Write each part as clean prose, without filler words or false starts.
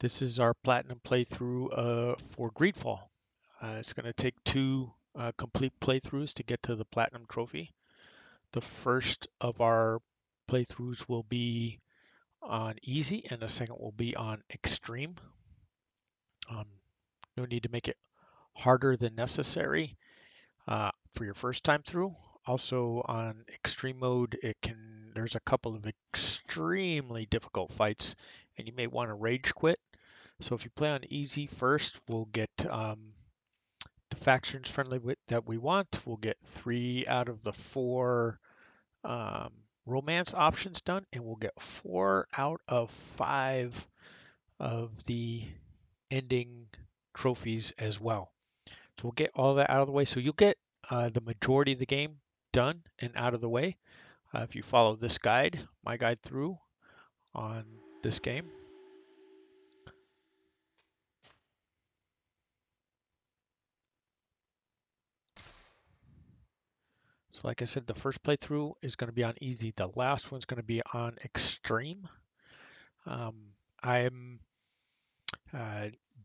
This is our platinum playthrough for Greedfall. It's going to take two complete playthroughs to get to the platinum trophy. The first of our playthroughs will be on easy, and the second will be on extreme. No need to make it harder than necessary for your first time through. Also on extreme mode, there's a couple of extremely difficult fights, and you may want to rage quit. So if you play on easy first, we'll get the factions friendly that we want. We'll get 3 out of the 4 um, romance options done, and we'll get 4 out of 5 of the ending trophies as well. So we'll get all that out of the way. So you'll get the majority of the game done and out of the way if you follow this guide, my guide through on this game. So like I said, the first playthrough is going to be on easy. The last one's going to be on extreme. I'm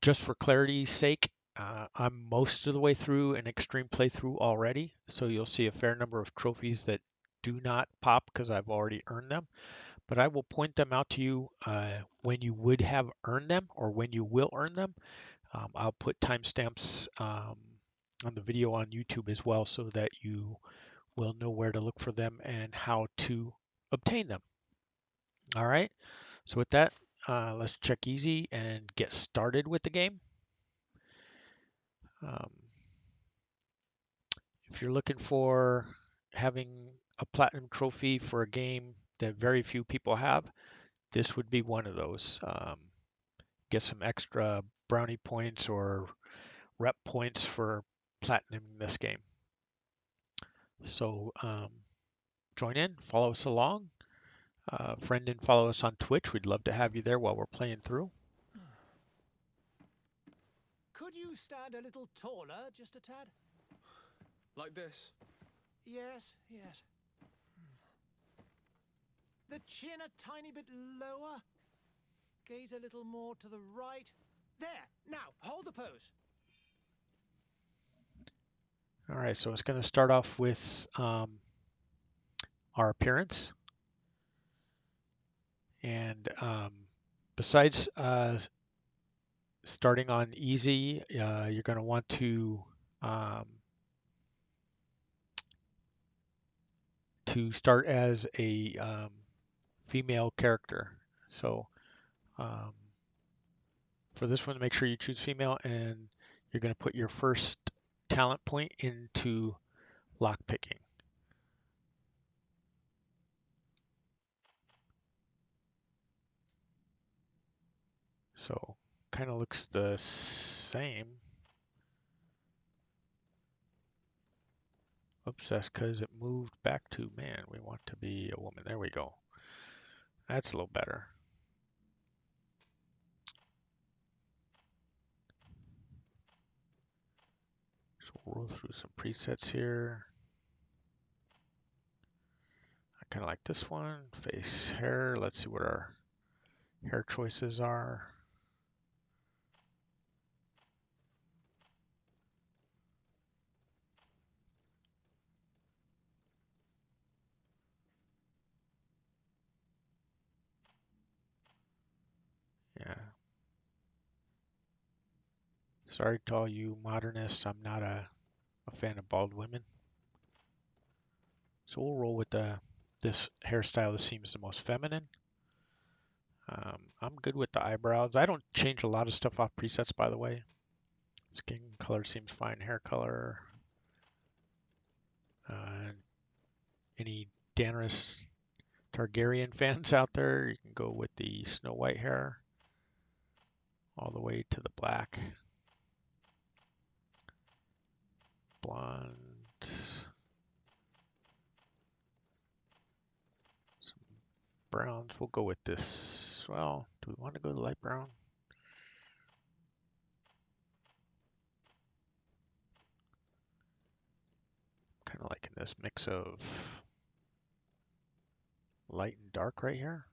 just for clarity's sake, I'm most of the way through an extreme playthrough already. So you'll see a fair number of trophies that do not pop because I've already earned them. But I will point them out to you when you would have earned them or when you will earn them. I'll put timestamps on the video on YouTube as well so that you will know where to look for them and how to obtain them. All right, so with that, let's check easy and get started with the game. Um, if you're looking for having a platinum trophy for a game that very few people have, this would be one of those. Get some extra brownie points or rep points for platinum in this game. So join in, follow us along. Friend and follow us on Twitch. We'd love to have you there while we're playing through. Could you stand a little taller, just a tad? Like this? Yes, yes. The chin a tiny bit lower. Gaze a little more to the right. There! Now, hold the pose. All right, so it's going to start off with our appearance. And besides starting on easy, you're going to want to start as a female character. So for this one, make sure you choose female, and you're going to put your first talent point into lockpicking. So kind of looks the same. Oops, that's because it moved back to man. We want to be a woman. There we go. That's a little better. So we'll roll through some presets here. I kind of like this one. Face, hair. Let's see what our hair choices are. Yeah. Sorry to all you modernists. I'm not a fan of bald women. So we'll roll with this hairstyle that seems the most feminine. I'm good with the eyebrows. I don't change a lot of stuff off presets, by the way. Skin color seems fine. Hair color. Any Daenerys Targaryen fans out there, you can go with the Snow White hair all the way to the black. Blonde. Some browns. We'll go with this. Well, do we want to go to light brown? Kind of liking this mix of light and dark right here.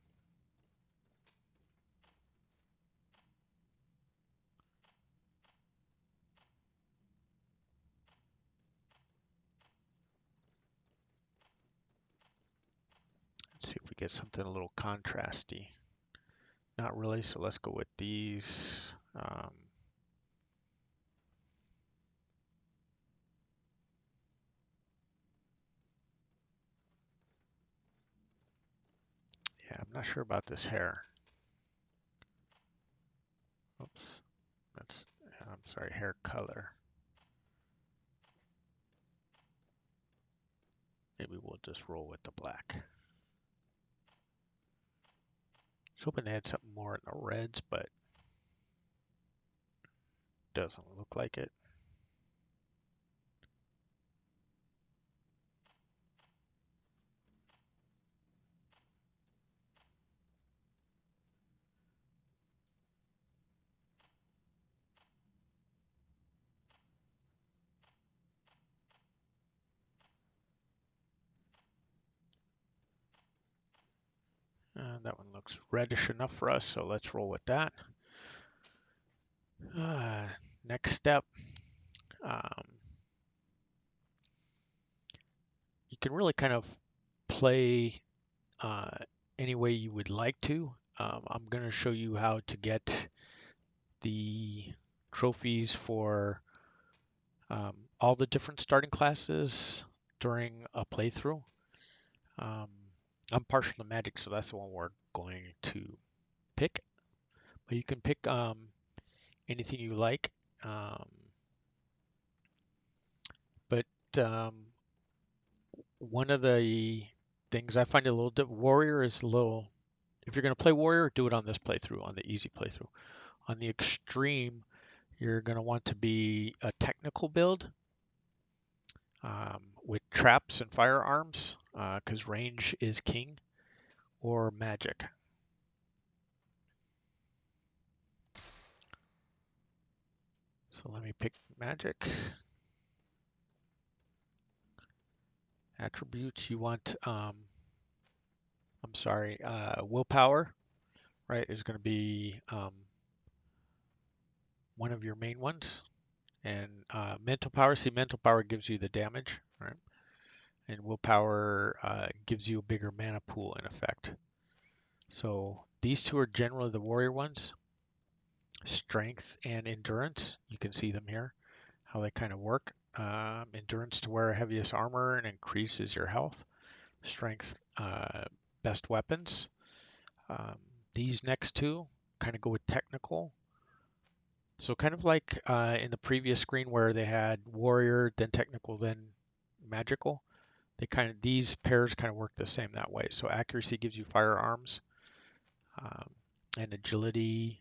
get something a little contrasty. Not really, so let's go with these. Yeah, I'm not sure about this hair. Oops, that's, I'm sorry, hair color. Maybe we'll just roll with the black. I was hoping they had something more in the reds, but doesn't look like it. That one looks reddish enough for us, so let's roll with that. Next step, you can really kind of play any way you would like to. I'm going to show you how to get the trophies for all the different starting classes during a playthrough. I'm partial to magic, so that's the one we're going to pick. But you can pick anything you like. But one of the things I find a little different, warrior is a little, if you're going to play warrior, do it on this playthrough, on the easy playthrough. On the extreme, you're going to want to be a technical build with traps and firearms, because range is king, or magic. So let me pick magic. Attributes, you want, willpower, right, is going to be one of your main ones. And mental power, see, mental power gives you the damage, right? And willpower gives you a bigger mana pool in effect. So these two are generally the warrior ones. Strength and endurance, you can see them here, how they kind of work. Endurance to wear heaviest armor and increases your health. Strength, best weapons. These next two kind of go with technical. So kind of like in the previous screen where they had warrior, then technical, then magical. These pairs kind of work the same that way. So accuracy gives you firearms, and agility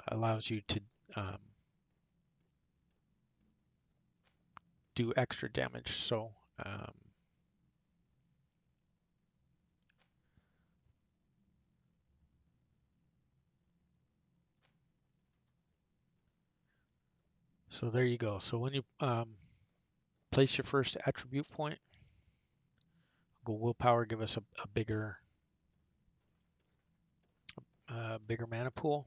allows you to do extra damage. So so there you go. So when you place your first attribute point, go willpower, give us a bigger mana pool.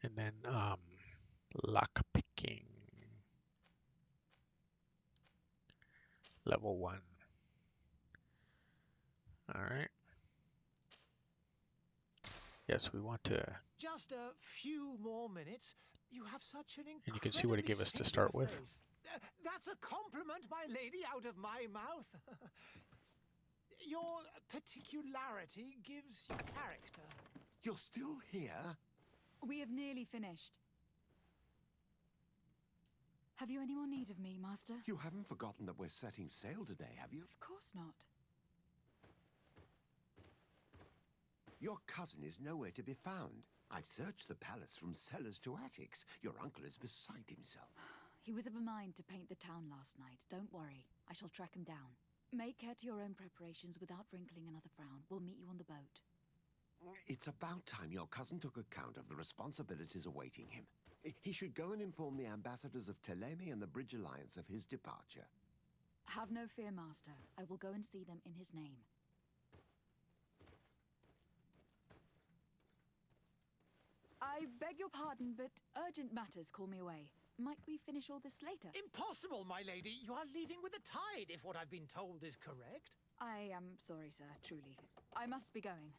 And then lockpicking, level 1. All right. Yes, we want to. Just a few more minutes. You have such an incredibly And you can see what it gave us to start with. face. That's a compliment, my lady, out of my mouth. Your particularity gives you character. You're still here? We have nearly finished. Have you any more need of me, Master? You haven't forgotten that we're setting sail today, have you? Of course not. Your cousin is nowhere to be found. I've searched the palace from cellars to attics. Your uncle is beside himself. He was of a mind to paint the town last night. Don't worry. I shall track him down. Make care to your own preparations without wrinkling another frown. We'll meet you on the boat. It's about time your cousin took account of the responsibilities awaiting him. He should go and inform the ambassadors of Telemi and the Bridge Alliance of his departure. Have no fear, Master. I will go and see them in his name. I beg your pardon, but urgent matters call me away. Might we finish all this later? Impossible, my lady. You are leaving with the tide, if what I've been told is correct. I am sorry, sir, truly. I must be going.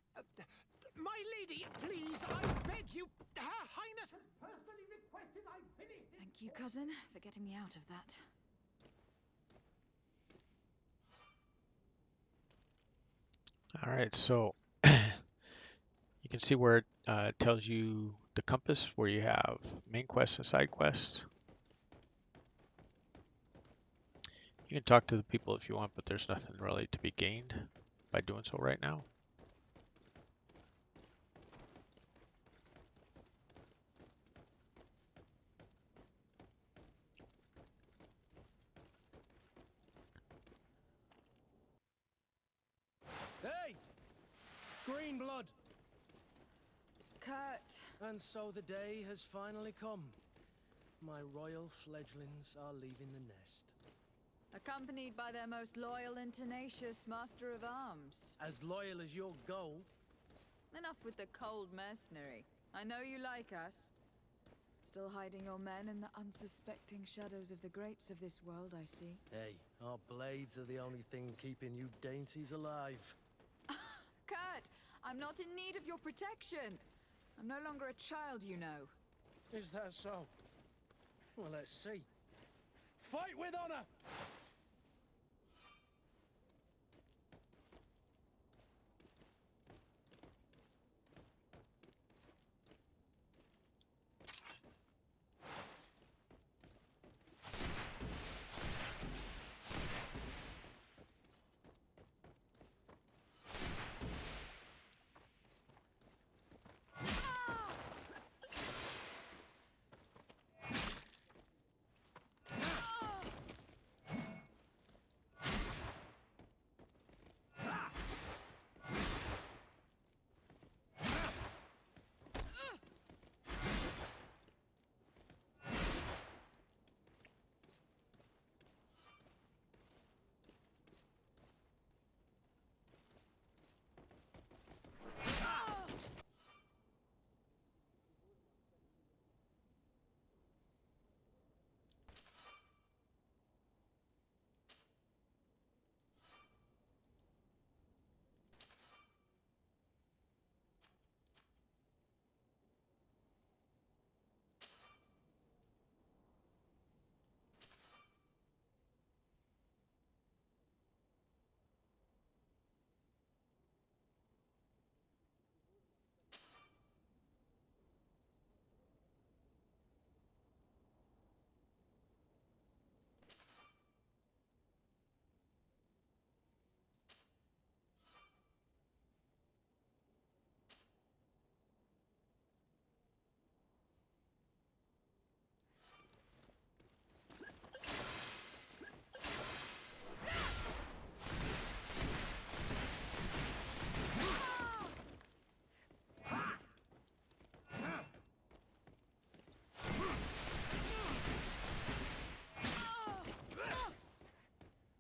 My lady, please, I beg you. Her Highness has personally requested I finish this. Thank you, cousin, for getting me out of that. All right, so you can see where it tells you the compass, where you have main quests and side quests. You can talk to the people if you want, but there's nothing really to be gained by doing so right now. Hey! Green blood! Kurt! And so the day has finally come. My royal fledglings are leaving the nest. Accompanied by their most loyal and tenacious master of arms. As loyal as your goal. Enough with the cold mercenary. I know you like us. Still hiding your men in the unsuspecting shadows of the greats of this world, I see. Hey, our blades are the only thing keeping you dainties alive. Kurt! I'm not in need of your protection! I'm no longer a child, you know. Is that so? Well, let's see. Fight with honor!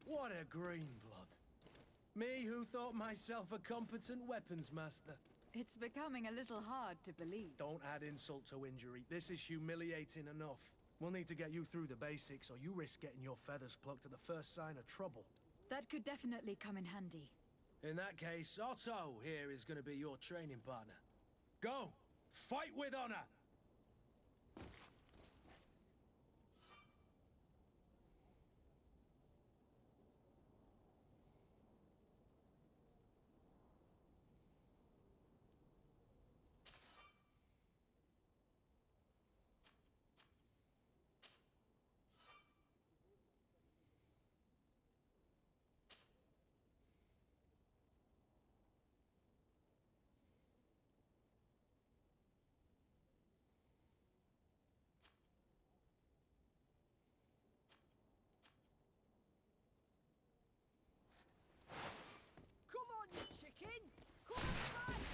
What a green blood. Me who thought myself a competent weapons master. It's becoming a little hard to believe. Don't add insult to injury. This is humiliating enough. We'll need to get you through the basics, or you risk getting your feathers plucked at the first sign of trouble. That could definitely come in handy. In that case, Otto here is going to be your training partner. Go! Fight with honor! Come on, you chicken! Come on, fight!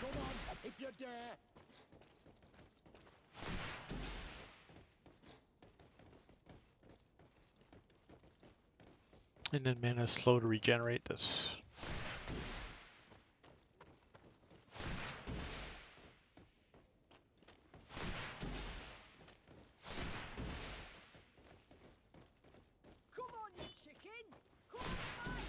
Come on, if you dare! And then mana is slow to regenerate this. Come on, you chicken! Come on, fight!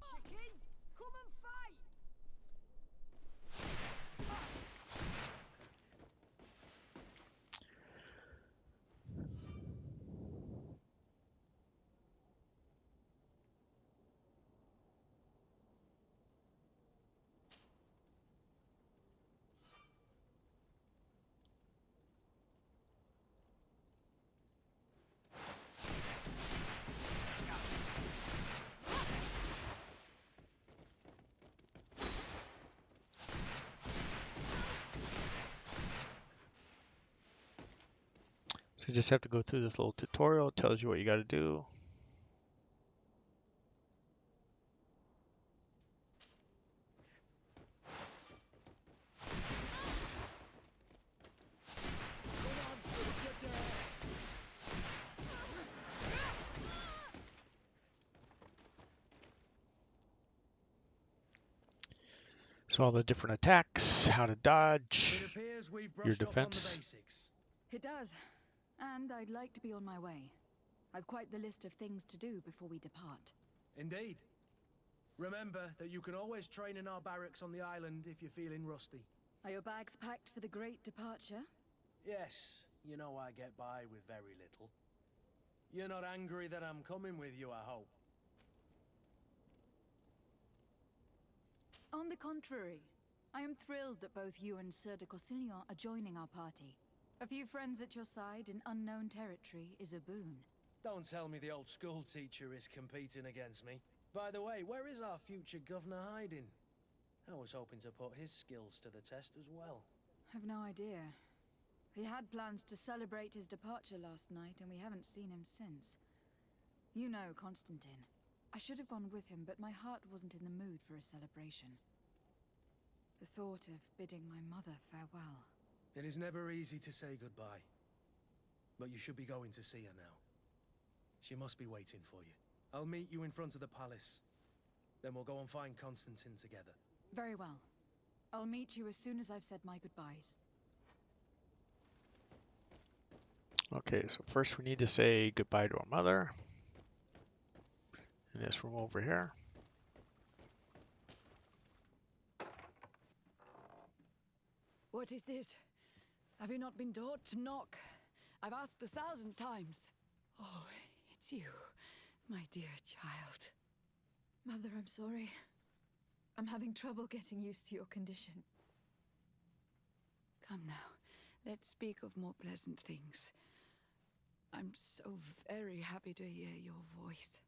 Chicken, come and fight! So you just have to go through this little tutorial. It tells you what you got to do. So all the different attacks, how to It dodge, appears we've your brushed up on the defense. basics. It does. And I'd like to be on my way. I've quite the list of things to do before we depart. Indeed. Remember that you can always train in our barracks on the island if you're feeling rusty. Are your bags packed for the great departure? Yes, you know I get by with very little. You're not angry that I'm coming with you, I hope. On the contrary, I am thrilled that both you and Sir de Corsillon are joining our party. A few friends at your side in unknown territory is a boon. Don't tell me the old school teacher is competing against me. By the way, where is our future governor hiding? I was hoping to put his skills to the test as well. I've no idea. He had plans to celebrate his departure last night, and we haven't seen him since. You know Constantine. I should have gone with him, but my heart wasn't in the mood for a celebration. The thought of bidding my mother farewell. It is never easy to say goodbye. But you should be going to see her now. She must be waiting for you. I'll meet you in front of the palace. Then we'll go and find Constantine together. Very well. I'll meet you as soon as I've said my goodbyes. Okay, so first we need to say goodbye to our mother. In this room over here. What is this? Have you not been taught to knock? I've asked 1,000 times. Oh, it's you, my dear child. Mother, I'm sorry. I'm having trouble getting used to your condition. Come now, let's speak of more pleasant things. I'm so very happy to hear your voice.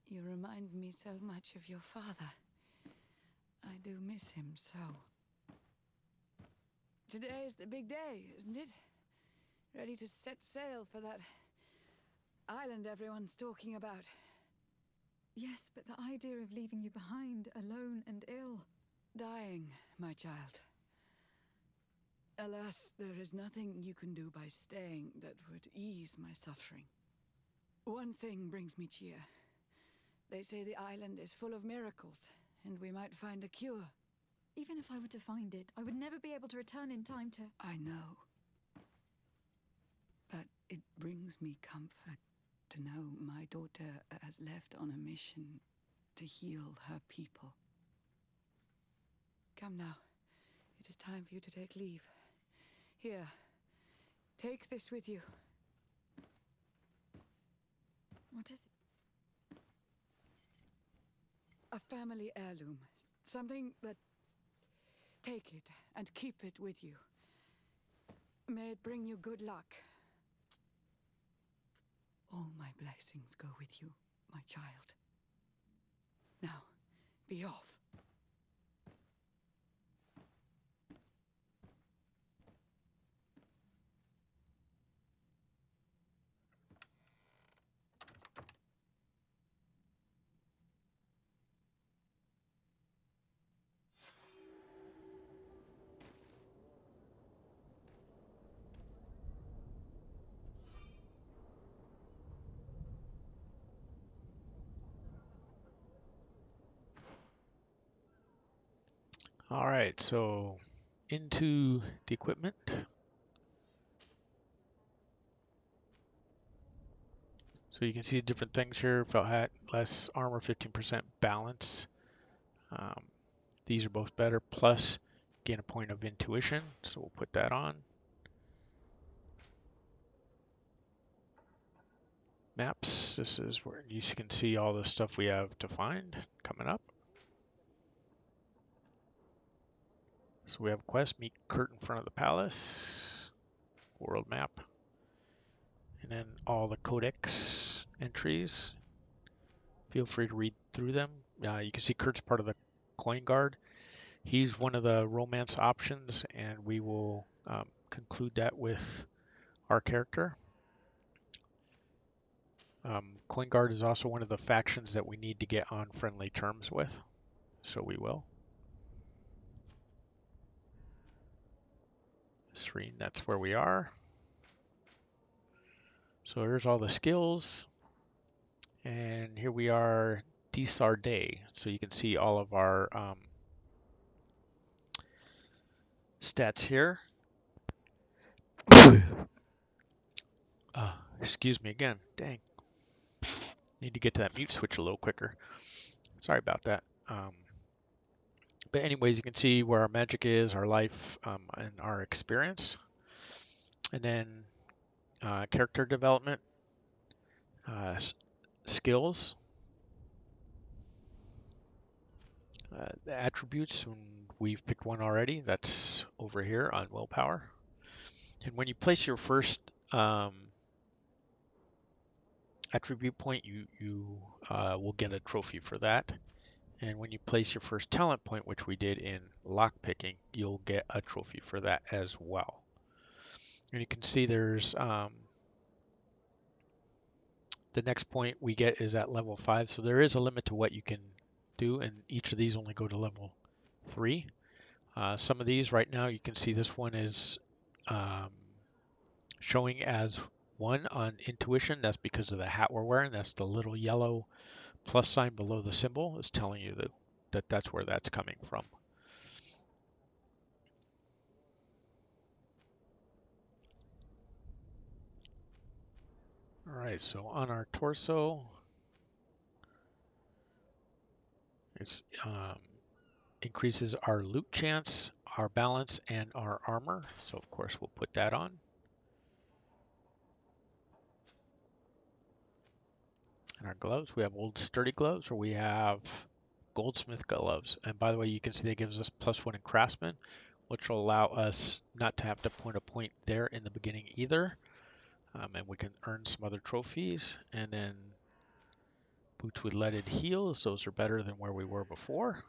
You remind me so much of your father. I do miss him so. Today is the big day, isn't it? Ready to set sail for that island everyone's talking about. Yes, but the idea of leaving you behind, alone and ill. Dying, my child. Alas, there is nothing you can do by staying that would ease my suffering. One thing brings me cheer. They say the island is full of miracles, and we might find a cure. Even if I were to find it, I would never be able to return in time to... I know. But it brings me comfort to know my daughter has left on a mission to heal her people. Come now. It is time for you to take leave. Here, take this with you. What is it? A family heirloom. Something that... Take it and keep it with you. May it bring you good luck. All my blessings go with you, my child. Now, be off. All right, so into the equipment. So you can see different things here. Felt hat, less armor, 15% balance. Um, these are both better. Plus, gain a point of intuition. So we'll put that on. Maps. This is where you can see all the stuff we have to find coming up. So we have a quest, meet Kurt in front of the palace. World map. And then all the codex entries. Feel free to read through them. You can see Kurt's part of the coin guard. He's one of the romance options, and we will conclude that with our character. Coin guard is also one of the factions that we need to get on friendly terms with, so we will. Serene, that's where we are. So here's all the skills, and here we are, Desarde. So you can see all of our stats here. Excuse me again. Dang. Need to get to that mute switch a little quicker. Sorry about that. But anyways, you can see where our magic is, our life, and our experience. And then character development, skills, the attributes. And we've picked one already. That's over here on willpower. And when you place your first attribute point, you will get a trophy for that. And when you place your first talent point, which we did in lockpicking, you'll get a trophy for that as well. And you can see there's the next point we get is at level 5. So there is a limit to what you can do, and each of these only go to level 3. Some of these right now, you can see this one is showing as 1 on intuition. That's because of the hat we're wearing. That's the little yellow plus sign below the symbol is telling you that that's where that's coming from. All right, so on our torso, it's increases our loot chance, our balance, and our armor. So of course we'll put that on. And our gloves, we have old sturdy gloves, or we have goldsmith gloves. And by the way, you can see that gives us +1 in craftsman, which will allow us not to have to point a point there in the beginning either. And we can earn some other trophies. And then boots with leaded heels, those are better than where we were before.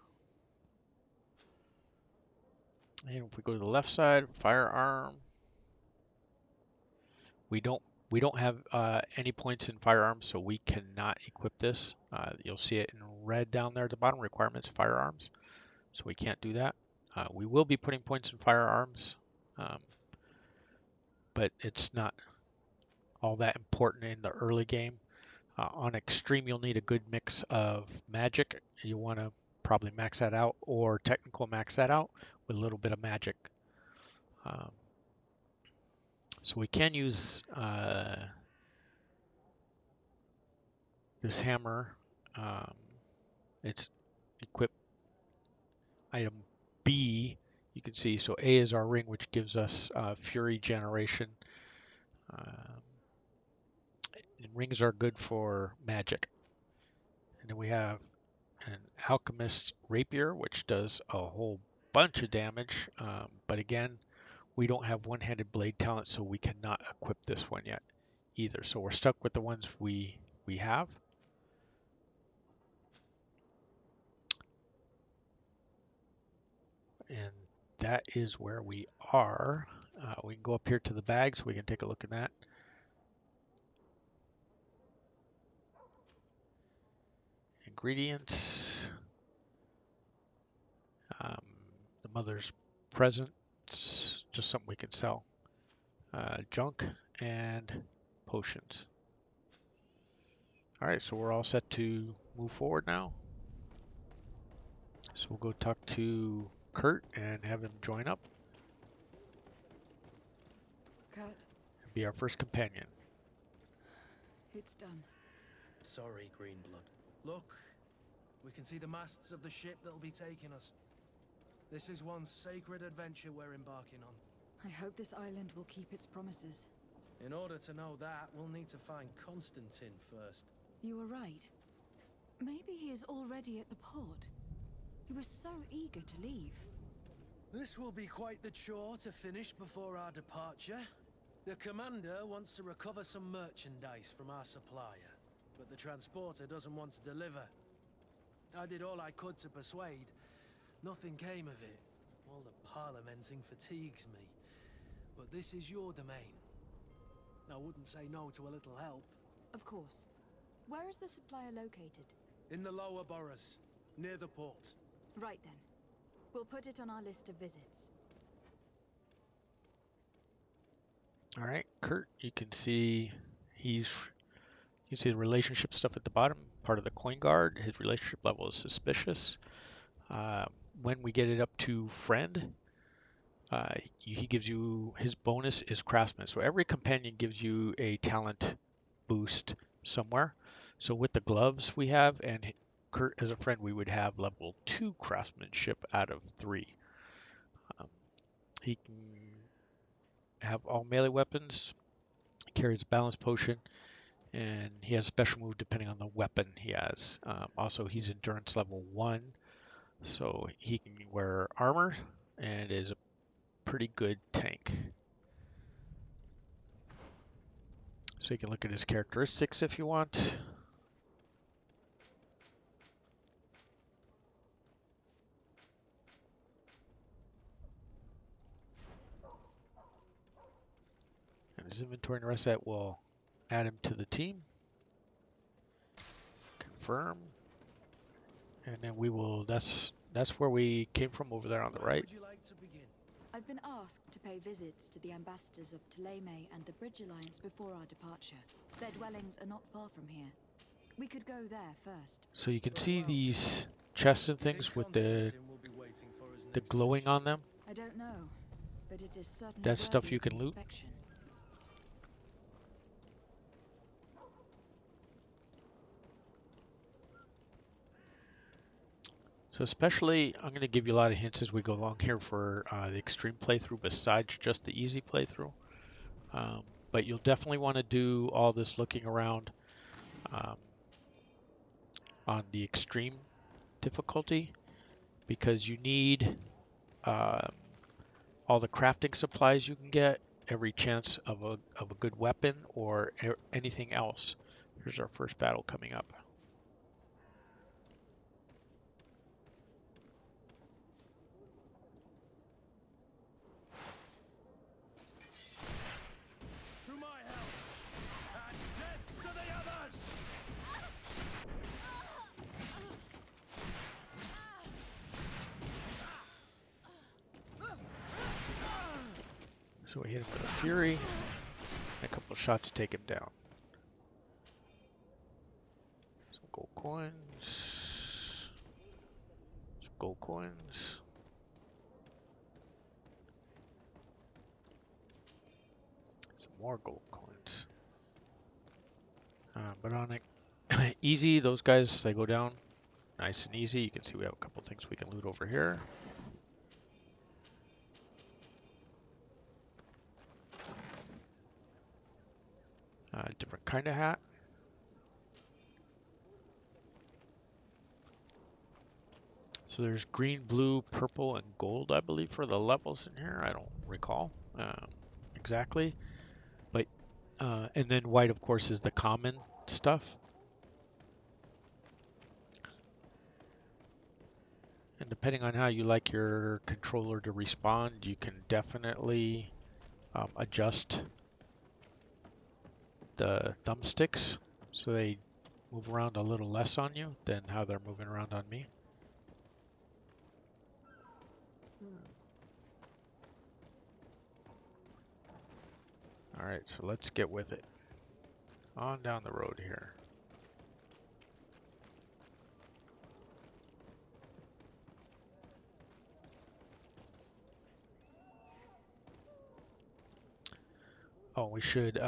And if we go to the left side, firearm, we don't have any points in firearms, so we cannot equip this. You'll see it in red down there at the bottom, requirements, firearms. So we can't do that. We will be putting points in firearms, but it's not all that important in the early game. On extreme, you'll need a good mix of magic. You want to probably max that out, or technical max that out with a little bit of magic. So we can use this hammer. It's equip item B. You can see, so A is our ring, which gives us fury generation. And rings are good for magic. And then we have an alchemist's rapier, which does a whole bunch of damage. But again, we don't have one-handed blade talent, so we cannot equip this one yet either. So we're stuck with the ones we have. And that is where we are. We can go up here to the bag so we can take a look at that. Ingredients. The mother's present. It's just something we can sell. Junk and potions. All right, so we're all set to move forward now. So we'll go talk to Kurt and have him join up Kurt, and be our first companion. it's done. Sorry, Greenblood. Look, we can see the masts of the ship that'll be taking us. This is one sacred adventure we're embarking on. I hope this island will keep its promises. In order to know that, we'll need to find Constantine first. You were right. Maybe he is already at the port. He was so eager to leave. This will be quite the chore to finish before our departure. The commander wants to recover some merchandise from our supplier, but the transporter doesn't want to deliver. I did all I could to persuade. Nothing came of it. All the parliamenting fatigues me. But this is your domain. I wouldn't say no to a little help. Of course. Where is the supplier located? In the lower boroughs, near the port. Right then. We'll put it on our list of visits. All right, Kurt, you can see you can see the relationship stuff at the bottom, part of the coin guard. His relationship level is suspicious. When we get it up to friend, he gives you, his bonus is craftsman. So every companion gives you a talent boost somewhere. So with the gloves we have, and Kurt as a friend, we would have level 2 craftsmanship out of 3. He can have all melee weapons, carries a balance potion, and he has a special move depending on the weapon he has. Also, he's endurance level 1, so he can wear armor and is a pretty good tank. So you can look at his characteristics if you want. And his inventory and the rest of that will add him to the team. Confirm. And then we will, that's where we came from over there on the Where right. would you like to begin? I've been asked to pay visits to the ambassadors of Ptolemy and the Bridge Alliance before our departure. Their dwellings are not far from here. We could go there first. So you can Very see well. these chests and Do you think things with the Constantine will be waiting for us next glowing mission? on them. I don't know, but it is certainly That's stuff worthy you of can loot. inspection. So especially, I'm going to give you a lot of hints as we go along here for the extreme playthrough besides just the easy playthrough. But you'll definitely want to do all this looking around on the extreme difficulty because you need all the crafting supplies you can get, every chance of a good weapon or anything else. Here's our first battle coming up. To my help! And death to the others! So we hit him with a fury, and a couple of shots take him down. Some gold coins. Some gold coins. Some more gold coins. But on it, easy, those guys, they go down nice and easy. You can see we have a couple things we can loot over here. Different kind of hat. So there's green, blue, purple, and gold, I believe, for the levels in here. I don't recall exactly. But and then white, of course, is the common stuff. And depending on how you like your controller to respond, you can definitely adjust the thumbsticks so they move around a little less on you than how they're moving around on me. All right, so let's get with it. On down the road here. Oh, we should.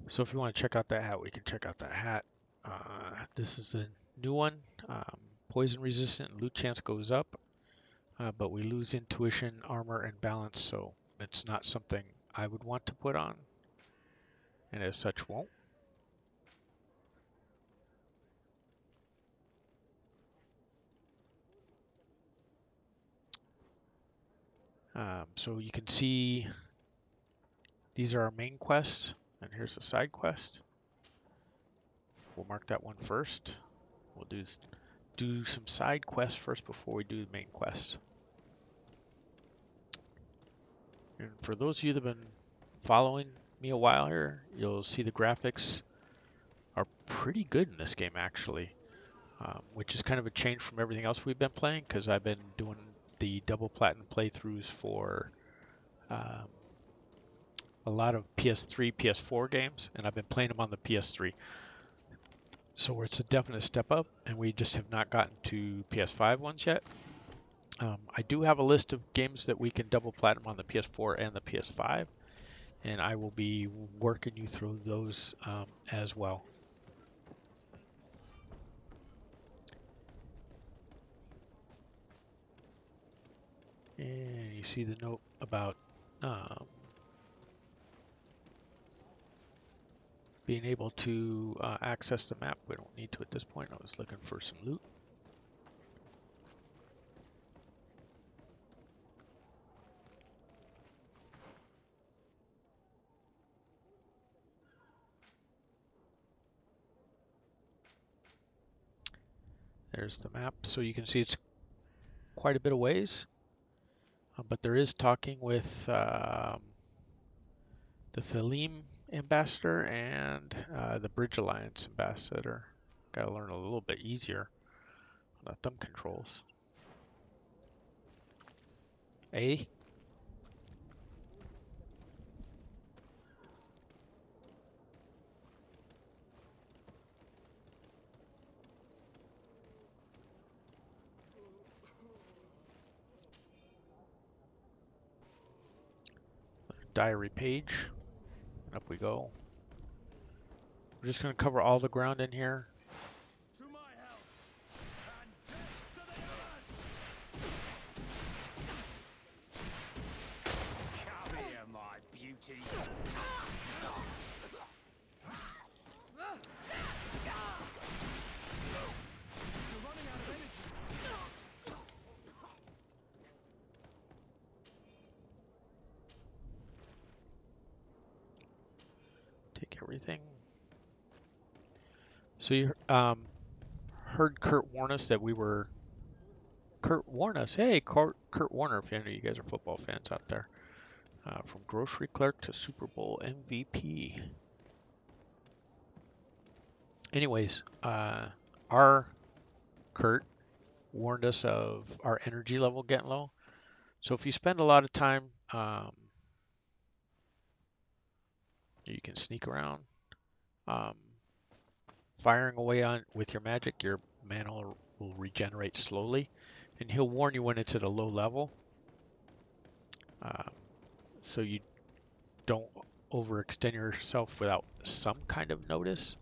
So if you want to check out that hat, we can check out that hat. This is the new one. Poison resistant, loot chance goes up, but we lose intuition, armor, and balance, so it's not something I would want to put on, and as such won't. So you can see these are our main quests, and here's the side quest. We'll mark that one first. We'll do some side quests first before we do the main quest. And for those of you that have been following me a while here, you'll see the graphics are pretty good in this game actually, which is kind of a change from everything else we've been playing because I've been doing the double platinum playthroughs for a lot of PS3, PS4 games, and I've been playing them on the PS3. So it's a definite step up, and we just have not gotten to PS5 ones yet. I do have a list of games that we can double platinum on the PS4 and the PS5, and I will be working you through those as well. And you see the note about being able to access the map. We don't need to at this point. I was looking for some loot. There's the map. So you can see it's quite a bit of ways, but there is talking with the Thalim ambassador and the Bridge Alliance ambassador. Got to learn a little bit easier on the thumb controls. A. Diary page. And up we go. We're just going to cover all the ground in here. To my help, and death to the others! Come here, my beauties. You're running out of energy. Take everything. So you heard Kurt warn us that we were... Kurt warn us. Hey, Kurt Warner, if any of you guys are football fans out there. From grocery clerk to Super Bowl MVP. Anyways, our Kurt warned us of our energy level getting low. So if you spend a lot of time, you can sneak around, firing away on with your magic, your mana will regenerate slowly, and he'll warn you when it's at a low level, so you don't overextend yourself without some kind of notice.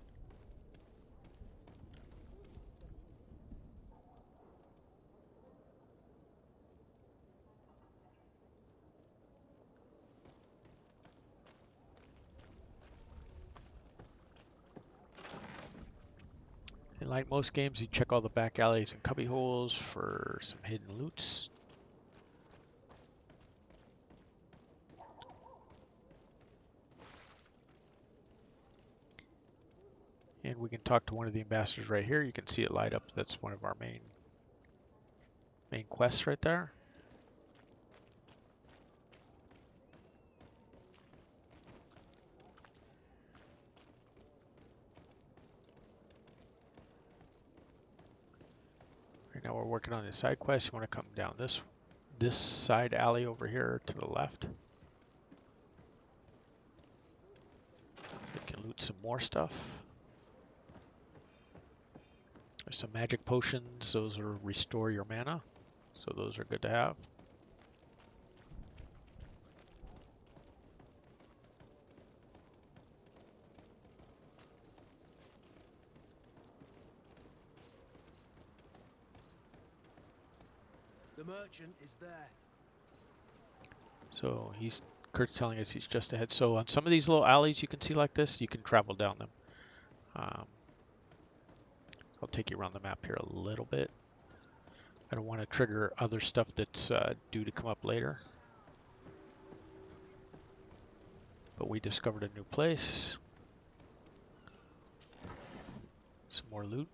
And like most games, you check all the back alleys and cubby holes for some hidden loots. And we can talk to one of the ambassadors right here. You can see it light up. That's one of our main quests right there. Right now we're working on the side quest. You want to come down this side alley over here to the left. You can loot some more stuff. There's some magic potions. Those are restore your mana, so those are good to have. merchant is there. So Kurt's telling us he's just ahead. So on some of these little alleys you can see like this, you can travel down them. I'll take you around the map here a little bit. I don't want to trigger other stuff that's due to come up later. But we discovered a new place. Some more loot.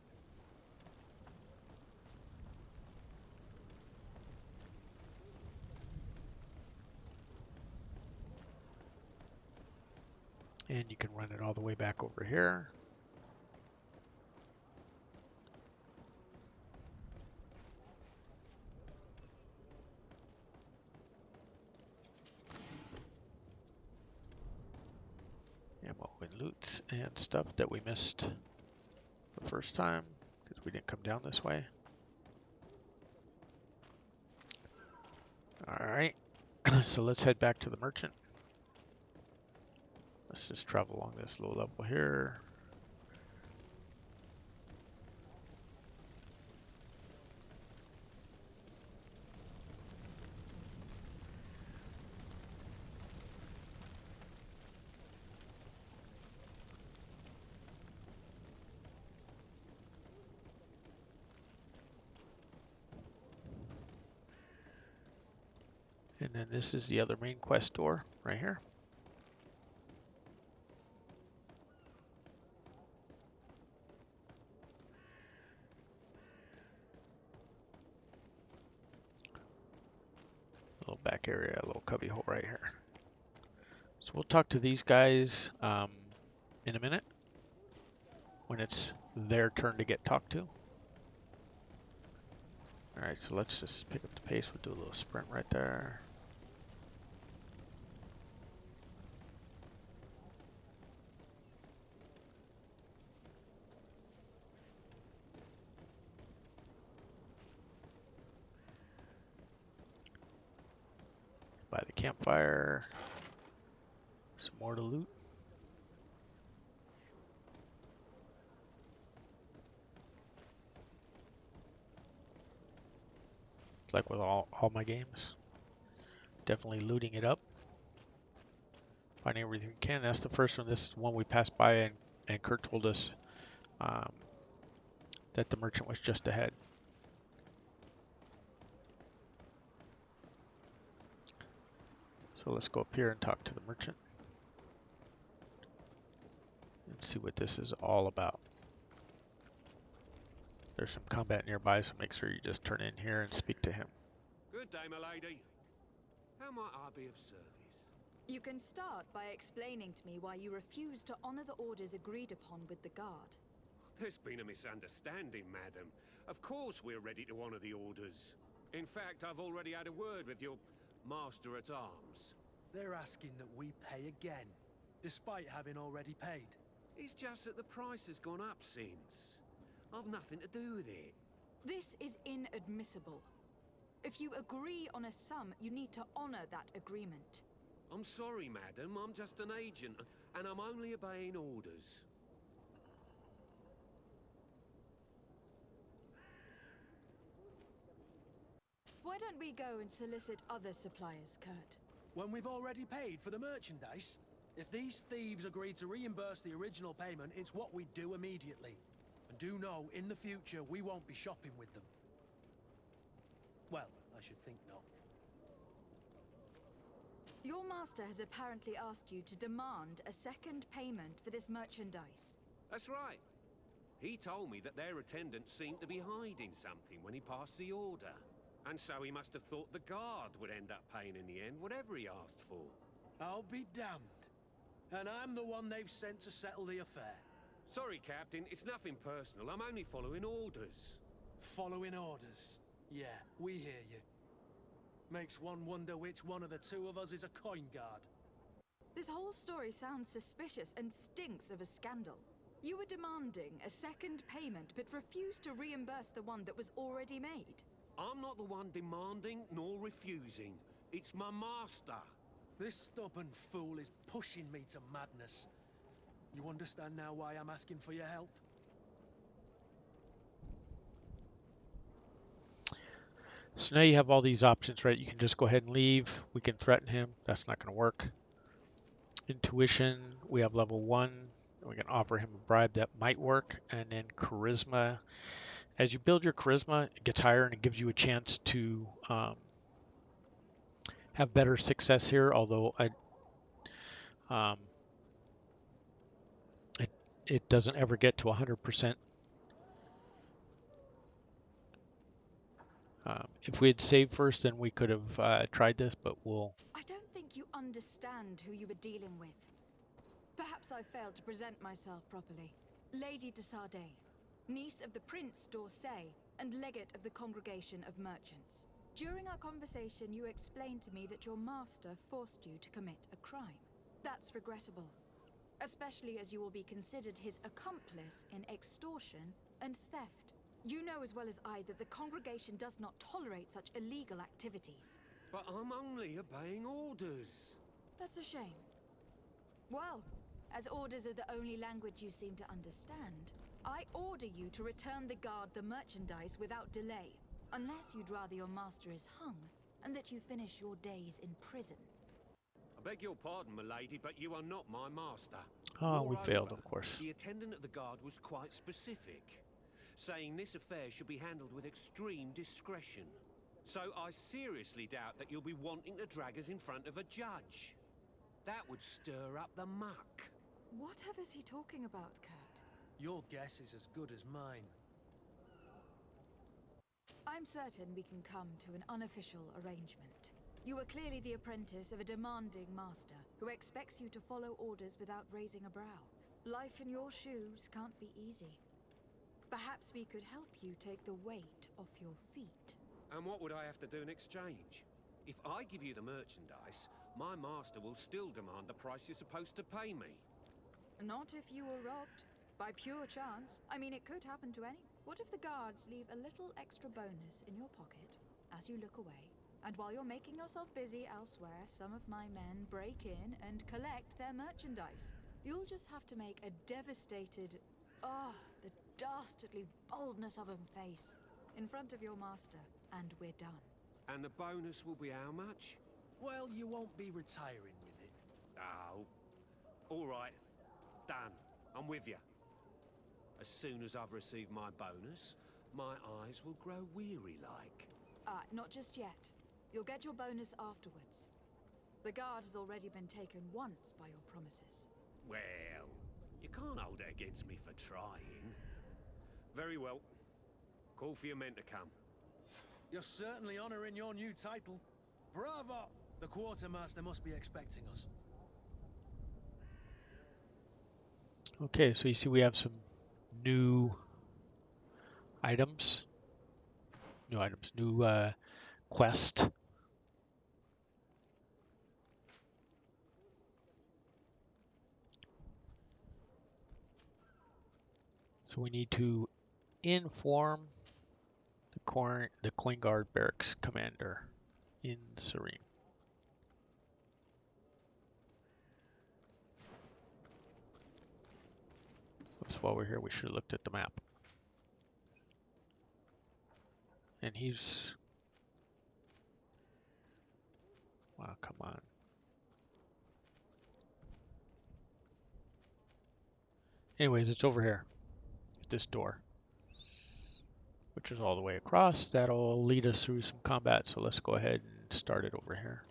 And you can run it all the way back over here. Ammo and loot and stuff that we missed the first time because we didn't come down this way. Alright, so let's head back to the merchant. Let's just travel along this low level here. And then this is the other main quest door right here. Little back area, a little cubby hole right here. So we'll talk to these guys in a minute when it's their turn to get talked to. Alright, so let's just pick up the pace. We'll do a little sprint right there. By the campfire. Some more to loot. It's like with all my games. Definitely looting it up. Finding everything we can. That's the first one. This is one we passed by and Kurt told us that the merchant was just ahead. So let's go up here and talk to the merchant. And see what this is all about. There's some combat nearby, so make sure you just turn in here and speak to him. Good day, my lady. How might I be of service? You can start by explaining to me why you refuse to honor the orders agreed upon with the guard. There's been a misunderstanding, madam. Of course we're ready to honor the orders. In fact, I've already had a word with your master-at-arms. They're asking that we pay again, despite having already paid. It's just that the price has gone up since. I've nothing to do with it. This is inadmissible. If you agree on a sum, you need to honor that agreement. I'm sorry, madam. I'm just an agent, and I'm only obeying orders. Why don't we go and solicit other suppliers, Kurt? When we've already paid for the merchandise? If these thieves agree to reimburse the original payment, it's what we do immediately. And do know, in the future, we won't be shopping with them. Well, I should think not. Your master has apparently asked you to demand a second payment for this merchandise. That's right. He told me that their attendant seemed to be hiding something when he passed the order. And so he must have thought the guard would end up paying in the end, whatever he asked for. I'll be damned. And I'm the one they've sent to settle the affair. Sorry, Captain, it's nothing personal. I'm only following orders. Following orders. Yeah, we hear you. Makes one wonder which one of the two of us is a coin guard. This whole story sounds suspicious and stinks of a scandal. You were demanding a second payment, but refused to reimburse the one that was already made. I'm not the one demanding nor refusing. It's my master. This stubborn fool is pushing me to madness. You understand now why I'm asking for your help? So now you have all these options, right? You can just go ahead and leave. We can threaten him. That's not going to work. Intuition, we have level 1. We can offer him a bribe that might work. And then charisma. As you build your charisma, it gets higher and it gives you a chance to have better success here, although um, it doesn't ever get to 100%. If we had saved first, then we could have tried this, but we'll... I don't think you understand who you were dealing with. Perhaps I failed to present myself properly. Lady de Sardet, niece of the Prince d'Orsay and legate of the Congregation of Merchants. During our conversation, you explained to me that your master forced you to commit a crime. That's regrettable, especially as you will be considered his accomplice in extortion and theft. You know as well as I that the Congregation does not tolerate such illegal activities. But I'm only obeying orders. That's a shame. Well, as orders are the only language you seem to understand, I order you to return the guard the merchandise without delay, unless you'd rather your master is hung, and that you finish your days in prison. I beg your pardon, milady, but you are not my master. Oh, we failed, Moreover, of course. the attendant at the guard was quite specific, saying this affair should be handled with extreme discretion. So I seriously doubt that you'll be wanting to drag us in front of a judge. That would stir up the muck. Whatever is he talking about, Kurt? Your guess is as good as mine. I'm certain we can come to an unofficial arrangement. You are clearly the apprentice of a demanding master who expects you to follow orders without raising a brow. Life in your shoes can't be easy. Perhaps we could help you take the weight off your feet. And what would I have to do in exchange? If I give you the merchandise, my master will still demand the price you're supposed to pay me. Not if you were robbed. By pure chance. I mean, it could happen to any. What if the guards leave a little extra bonus in your pocket as you look away? And while you're making yourself busy elsewhere, some of my men break in and collect their merchandise. You'll just have to make a devastated... oh, the dastardly boldness of him face in front of your master, and we're done. And the bonus will be how much? Well, you won't be retiring with it. Oh. All right. Done. I'm with you. As soon as I've received my bonus, my eyes will grow weary-like. Not just yet. You'll get your bonus afterwards. The guard has already been taken once by your promises. Well, you can't hold it against me for trying. Very well. Call for your men to come. You're certainly honoring your new title. Bravo! The quartermaster must be expecting us. Okay, so you see we have some new items. New quest. So we need to inform the Coin Guard Barracks Commander in Serene. Oops, while we're here, we should have looked at the map. And he's... wow, come on. Anyways, it's over here at this door, which is all the way across. That'll lead us through some combat, so let's go ahead and start it over here.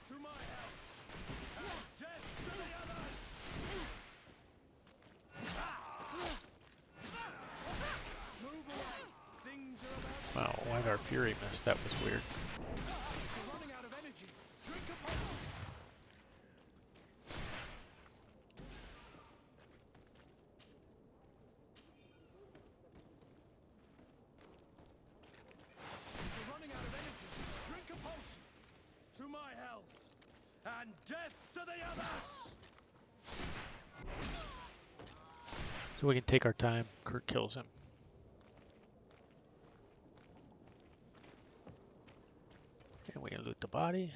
To my help! And death to the others! Move away! Things are about Wow, why did our Fury miss? That was weird. You're running out of energy. Drink a potion. You're running out of energy. Drink a potion. To my health. And death to the others! So we can take our time. Kurt kills him. body.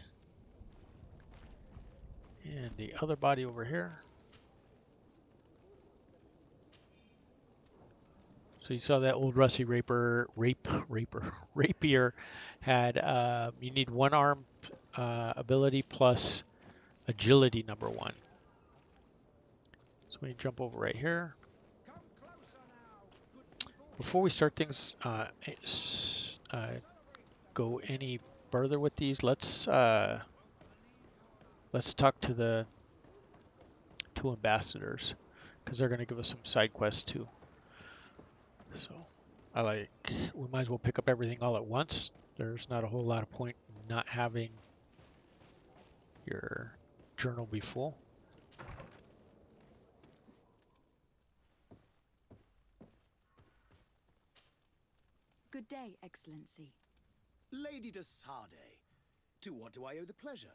And the other body over here. So you saw that old rusty rapier had, you need one arm ability plus agility #1. So we jump over right here. Before we start things, go any further with these, let's talk to the two ambassadors, because they're going to give us some side quests too. So we might as well pick up everything all at once. There's not a whole lot of point in not having your journal be full. Good day, Excellency. Lady de Sardet, to what do I owe the pleasure?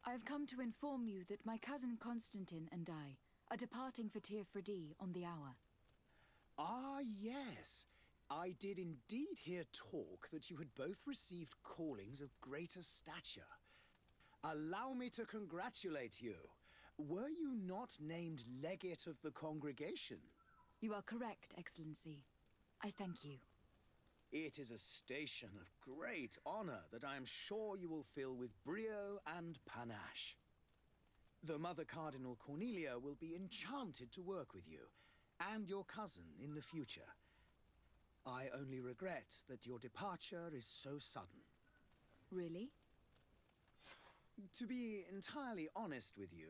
I have come to inform you that my cousin Constantine and I are departing for Tir Freddy on the hour. Ah, yes. I did indeed hear talk that you had both received callings of greater stature. Allow me to congratulate you. Were you not named legate of the congregation? You are correct, Excellency. I thank you. It is a station of great honor that I am sure you will fill with brio and panache. The Mother Cardinal Cornelia will be enchanted to work with you, and your cousin in the future. I only regret that your departure is so sudden. Really? To be entirely honest with you,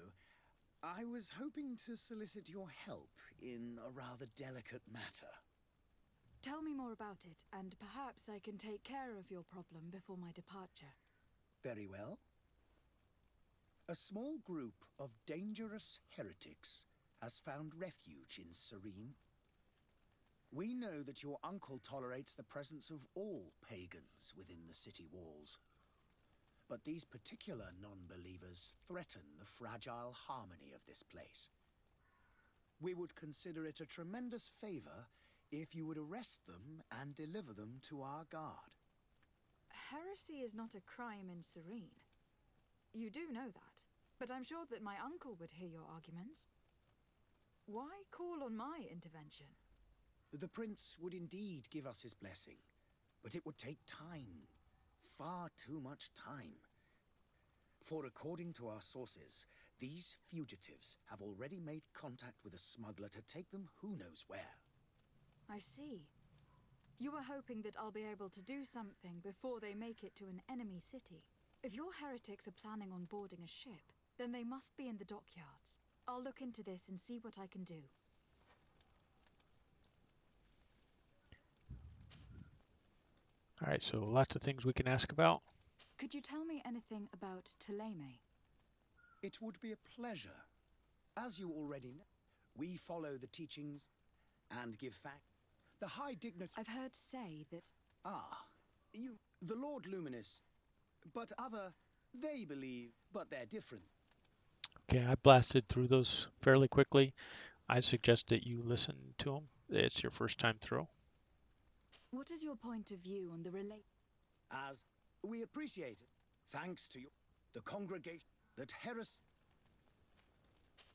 I was hoping to solicit your help in a rather delicate matter. Tell me more about it, and perhaps I can take care of your problem before my departure. Very well. A small group of dangerous heretics has found refuge in Serene. We know that your uncle tolerates the presence of all pagans within the city walls. But these particular non-believers threaten the fragile harmony of this place. We would consider it a tremendous favor if you would arrest them and deliver them to our guard. Heresy is not a crime in Serene. You do know that, but I'm sure that my uncle would hear your arguments. Why call on my intervention? The prince would indeed give us his blessing, but it would take time. Far too much time. For according to our sources, these fugitives have already made contact with a smuggler to take them who knows where. I see. You were hoping that I'll be able to do something before they make it to an enemy city. If your heretics are planning on boarding a ship, then they must be in the dockyards. I'll look into this and see what I can do. All right, so lots of things we can ask about. Could you tell me anything about Thélème? It would be a pleasure. As you already know, we follow the teachings and give fact. The high dignity... I've heard say that... Ah, you... The Lord Luminous. But they believe, but they're different. Okay, I blasted through those fairly quickly. I suggest that you listen to them. It's your first time through. What is your point of view on the As we appreciate it, thanks to you, the congregation, that heresy...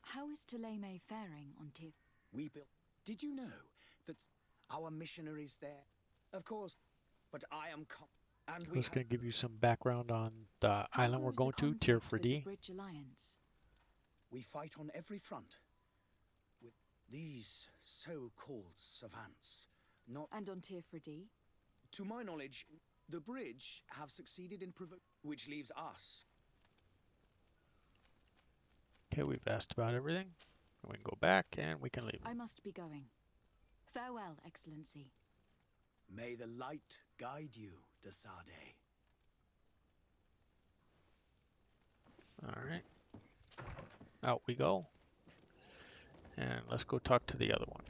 How is Thélème faring on Tir? We built... Did you know that our missionaries there? Of course, but I am... And I was going to give you some background on the island we're going to, Tir Freddy. Bridge Alliance? We fight on every front with these so-called savants. And on Tir Freddy? To my knowledge, the bridge have succeeded in which leaves us. Okay, we've asked about everything. We can go back and we can leave. I must be going. Farewell, Excellency. May the light guide you, de Sardet. All right. Out we go. And let's go talk to the other one.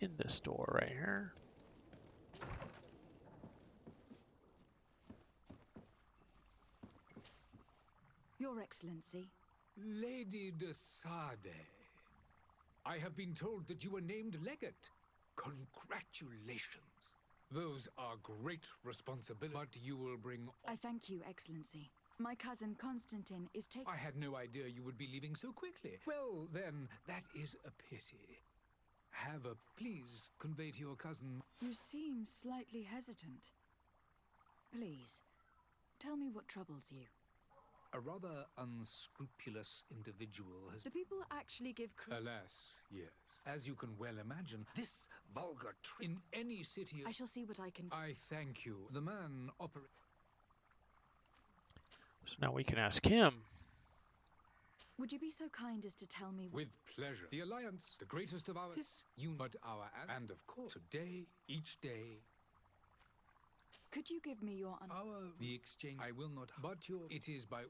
In this door right here. Your Excellency. Lady de Sardet, I have been told that you were named legate. Congratulations. Those are great responsibilities, but you will bring... I thank you, Excellency. My cousin Constantine is taking... I had no idea you would be leaving so quickly. Well, then, that is a pity. Please convey to your cousin... You seem slightly hesitant. Please, tell me what troubles you. A rather unscrupulous individual has... Do people actually give Alas, yes. As you can well imagine, this vulgar in any city... I shall see what I can do. I thank you. The man operates... So now we can ask him. Would you be so kind as to tell me... With pleasure. The Alliance, the greatest of our... This, but our... And of course, today, each day... Could you give me your... The exchange... I will not... But your... It is by...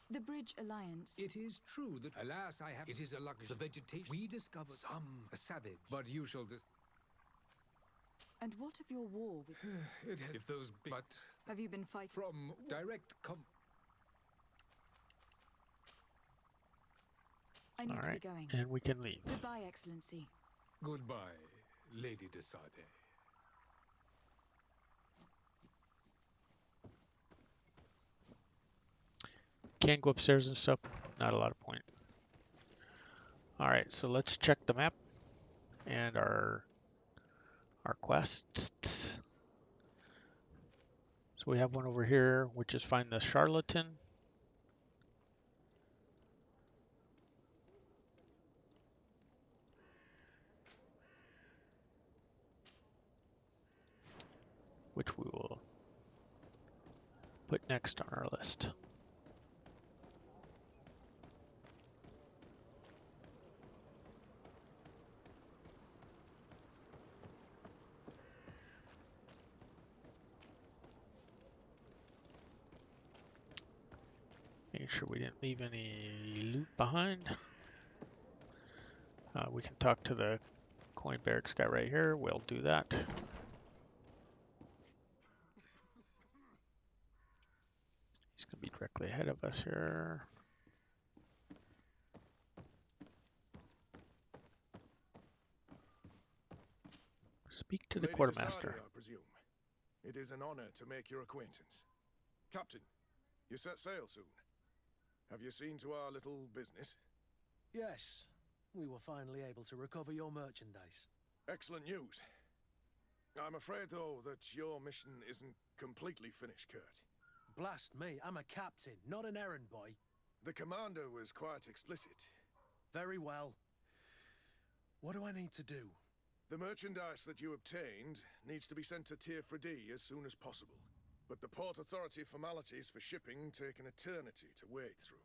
The Bridge Alliance... It is true that... Alas, I have... It is a luxury. The vegetation... We discovered a savage. But you shall... And what of your war with... It has... If those... But... Have you been fighting... From direct I need All to right, be going. and we can leave. Goodbye, Excellency. Goodbye, Lady de Sade. Can go upstairs and stuff. Not a lot of point. All right, so let's check the map and our quests. So we have one over here, which is find the charlatan. Which we will put next on our list. Making sure we didn't leave any loot behind. We can talk to the coin barracks guy right here. We'll do that. He's going to be directly ahead of us here. Speak to the Lady quartermaster. Desade, I presume. It is an honor to make your acquaintance. Captain, you set sail soon. Have you seen to our little business? Yes, we were finally able to recover your merchandise. Excellent news. I'm afraid, though, that your mission isn't completely finished, Kurt. Blast me, I'm a captain, not an errand boy. The commander was quite explicit. Very well. What do I need to do? The merchandise that you obtained needs to be sent to Tier 4D as soon as possible. But the Port Authority formalities for shipping take an eternity to wade through.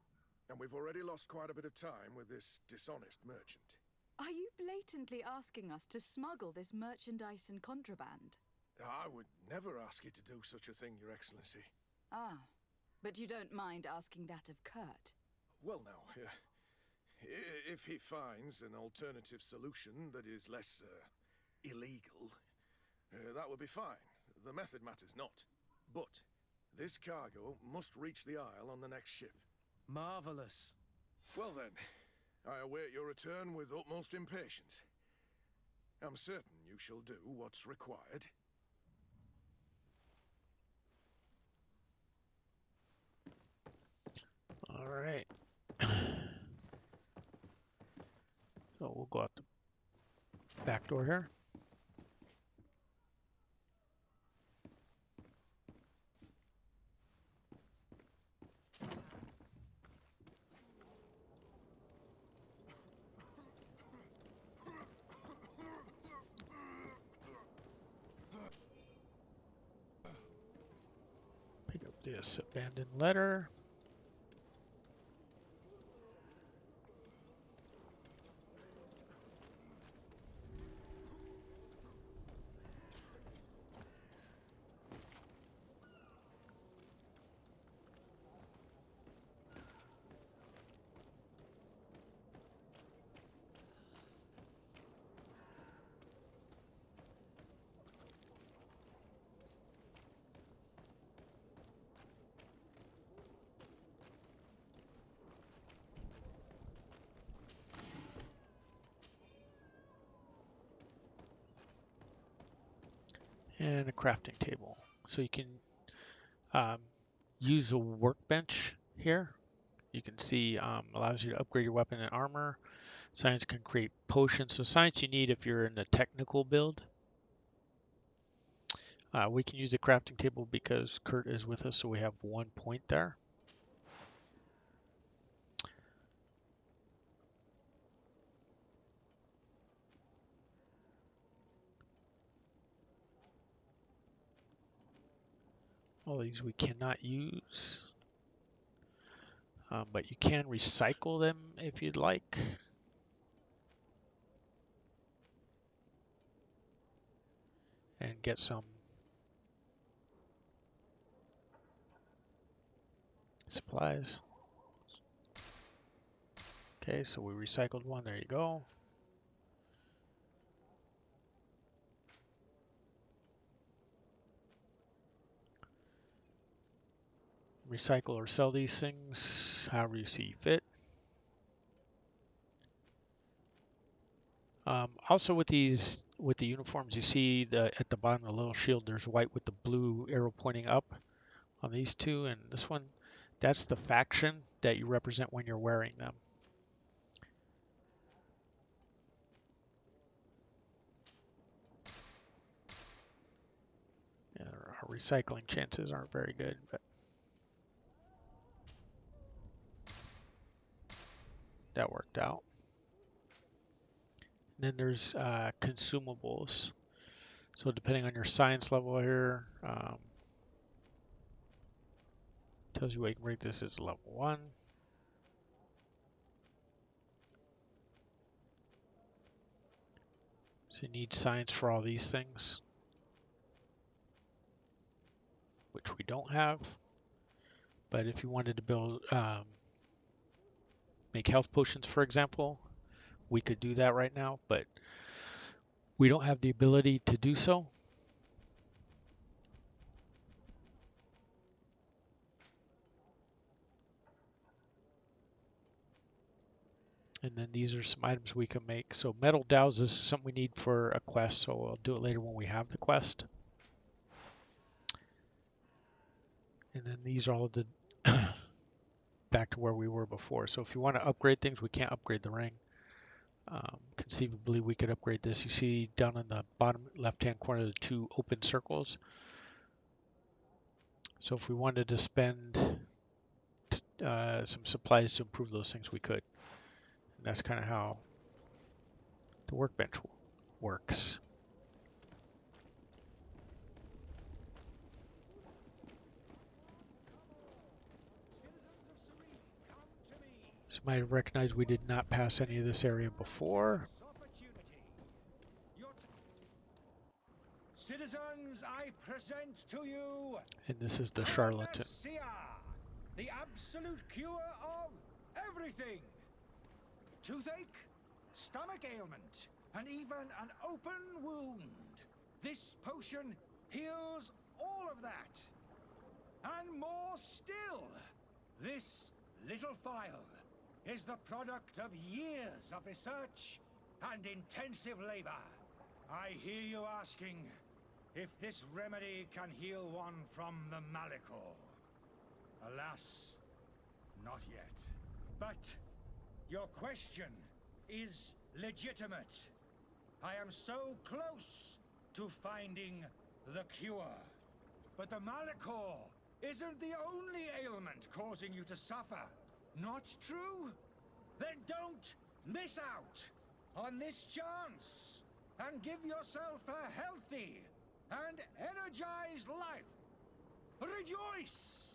And we've already lost quite a bit of time with this dishonest merchant. Are you blatantly asking us to smuggle this merchandise and contraband? I would never ask you to do such a thing, Your Excellency. Ah, but you don't mind asking that of Kurt? Well, now, if he finds an alternative solution that is less illegal, that would be fine. The method matters not. But this cargo must reach the Isle on the next ship. Marvelous. Well then, I await your return with utmost impatience. I'm certain you shall do what's required. All right. So we'll go out the back door here. Pick up this abandoned letter. And a crafting table. So you can use a workbench here. You can see allows you to upgrade your weapon and armor. Science can create potions. So science you need if you're in the technical build. We can use the crafting table because Kurt is with us, so we have 1 point there. All these we cannot use, but you can recycle them if you'd like. And get some supplies. Okay, so we recycled one, there you go. Recycle or sell these things however you see fit. Also with the uniforms, you see at the bottom of the little shield, there's white with the blue arrow pointing up on these two, and this one, that's the faction that you represent when you're wearing them. Yeah, our recycling chances aren't very good, but that worked out. And then there's consumables. So depending on your science level here, tells you what you can rate this as level 1. So you need science for all these things, which we don't have. But if you wanted to build, make health potions, for example, we could do that right now, but we don't have the ability to do so. And then these are some items we can make. So metal dowels, this is something we need for a quest, so I'll do it later when we have the quest. And then these are all the back to where we were before. So if you want to upgrade things, we can't upgrade the ring. Conceivably, we could upgrade this. You see down in the bottom left-hand corner, the 2 open circles. So if we wanted to spend some supplies to improve those things, we could. And that's kind of how the workbench works. So you might have recognized we did not pass any of this area before. Citizens, I present to you... And this is the charlatan. The absolute cure of everything. Toothache, stomach ailment, and even an open wound. This potion heals all of that. And more still. This little phial is the product of years of research and intensive labor. I hear you asking if this remedy can heal one from the Malachor. Alas, not yet. But your question is legitimate. I am so close to finding the cure. But the Malachor isn't the only ailment causing you to suffer. Not true? Then don't miss out on this chance and give yourself a healthy and energized life. Rejoice!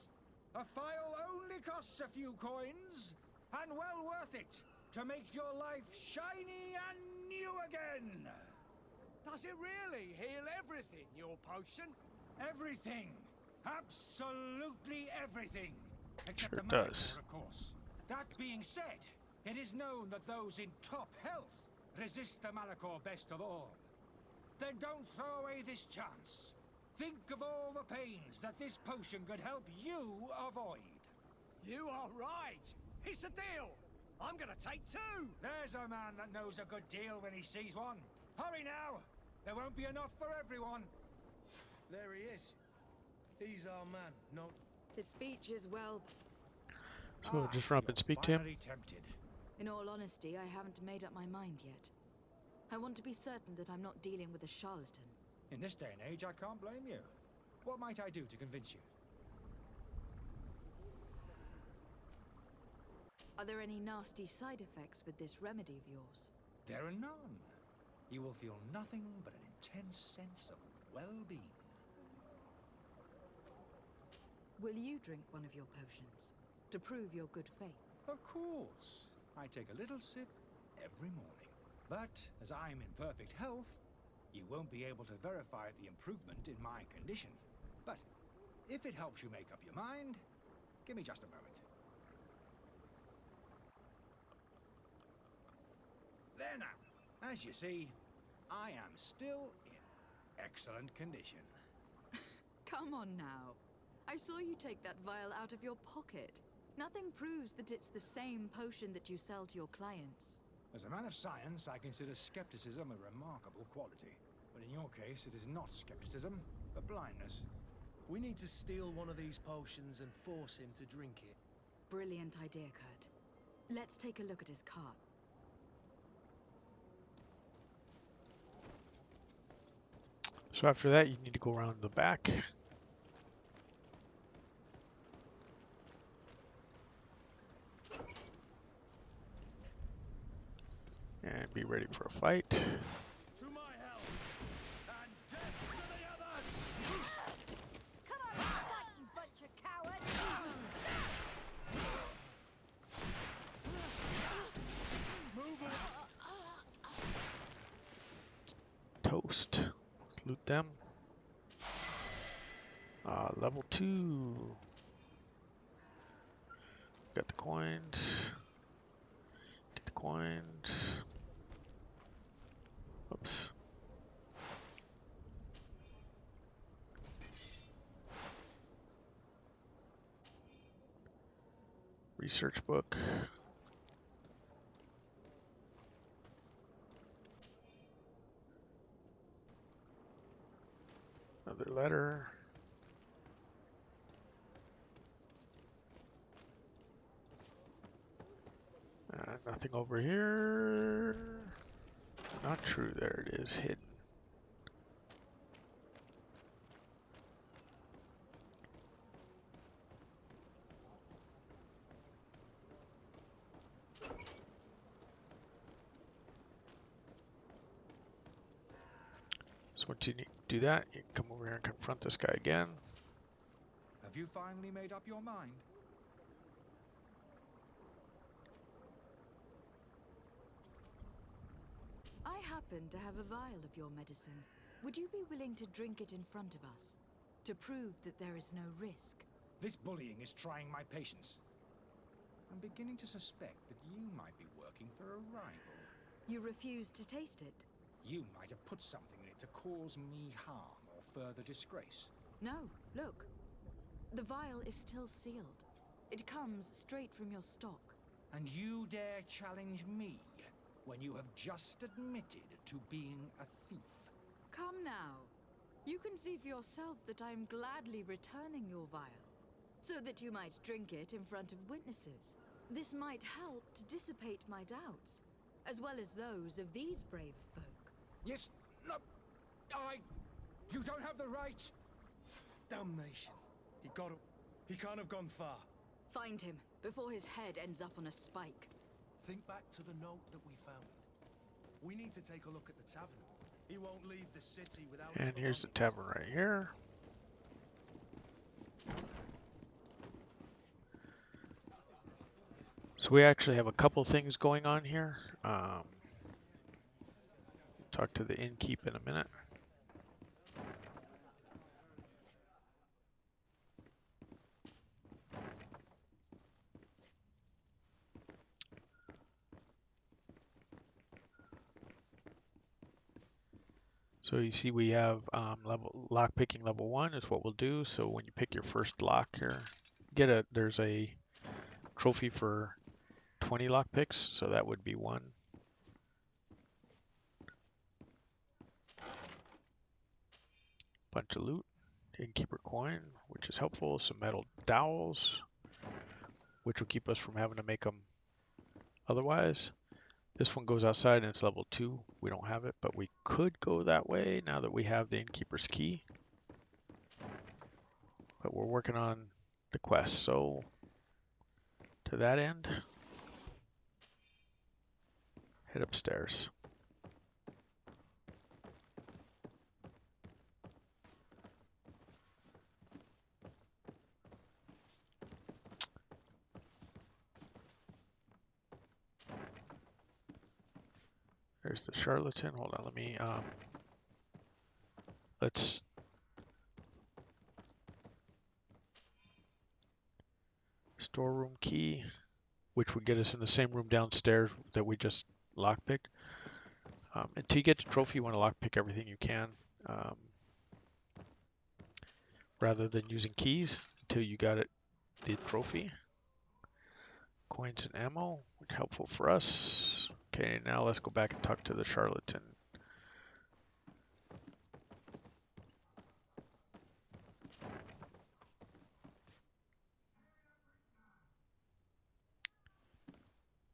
A phial only costs a few coins, and well worth it to make your life shiny and new again. Does it really heal everything, your potion? Everything. Absolutely everything. Except Sure the Malachor, does. of course. That being said, it is known that those in top health resist the Malachor best of all. Then don't throw away this chance. Think of all the pains that this potion could help you avoid. You are right. It's a deal. I'm gonna take 2. There's a man that knows a good deal when he sees one. Hurry now. There won't be enough for everyone. There he is. He's our man, no... His speech is well... So just run up and speak to him. Finally tempted. In all honesty, I haven't made up my mind yet. I want to be certain that I'm not dealing with a charlatan. In this day and age, I can't blame you. What might I do to convince you? Are there any nasty side effects with this remedy of yours? There are none. You will feel nothing but an intense sense of well-being. Will you drink one of your potions to prove your good faith? Of course. I take a little sip every morning. But as I'm in perfect health, you won't be able to verify the improvement in my condition. But if it helps you make up your mind, give me just a moment. There now. As you see, I am still in excellent condition. Come on now. I saw you take that vial out of your pocket. Nothing proves that it's the same potion that you sell to your clients. As a man of science, I consider skepticism a remarkable quality. But in your case, it is not skepticism, but blindness. We need to steal one of these potions and force him to drink it. Brilliant idea, Kurt. Let's take a look at his cart. So after that, you need to go around the back. And be ready for a fight. To my help, and death to the others! Come on, fight, you bunch of cowards! Move it! Toast. Let's loot them. Level 2. Got the coins. Get the coins. Oops. Research book. Another letter. Nothing over here. Not true. There it is, hidden. So once you do that, you come over here and confront this guy again. Have you finally made up your mind? I happen to have a vial of your medicine. Would you be willing to drink it in front of us? To prove that there is no risk? This bullying is trying my patience. I'm beginning to suspect that you might be working for a rival. You refuse to taste it? You might have put something in it to cause me harm or further disgrace. No, look. The vial is still sealed. It comes straight from your stock. And you dare challenge me when you have just admitted to being a thief? Come now. You can see for yourself that I am gladly returning your vial, so that you might drink it in front of witnesses. This might help to dissipate my doubts, as well as those of these brave folk. Yes, no, you don't have the right. Damnation. He can't have gone far. Find him, before his head ends up on a spike. Think back to the note that we found. We need to take a look at the tavern. He won't leave the city without... And here's the tavern right here. So we actually have a couple things going on here. Talk to the innkeep in a minute. So you see we have lockpicking level 1 is what we'll do. So when you pick your first lock here, there's a trophy for 20 lockpicks, so that would be 1. Bunch of loot. innkeeper coin, which is helpful. Some metal dowels, which will keep us from having to make them otherwise. This one goes outside and it's level 2. We don't have it, but we could go that way now that we have the innkeeper's key. But we're working on the quest, so to that end, head upstairs. There's the charlatan. Hold on, let's storeroom key, which would get us in the same room downstairs that we just lockpicked. Until you get the trophy, you want to lockpick everything you can, rather than using keys until you got the trophy. Coins and ammo, which is helpful for us. Okay, now let's go back and talk to the charlatan.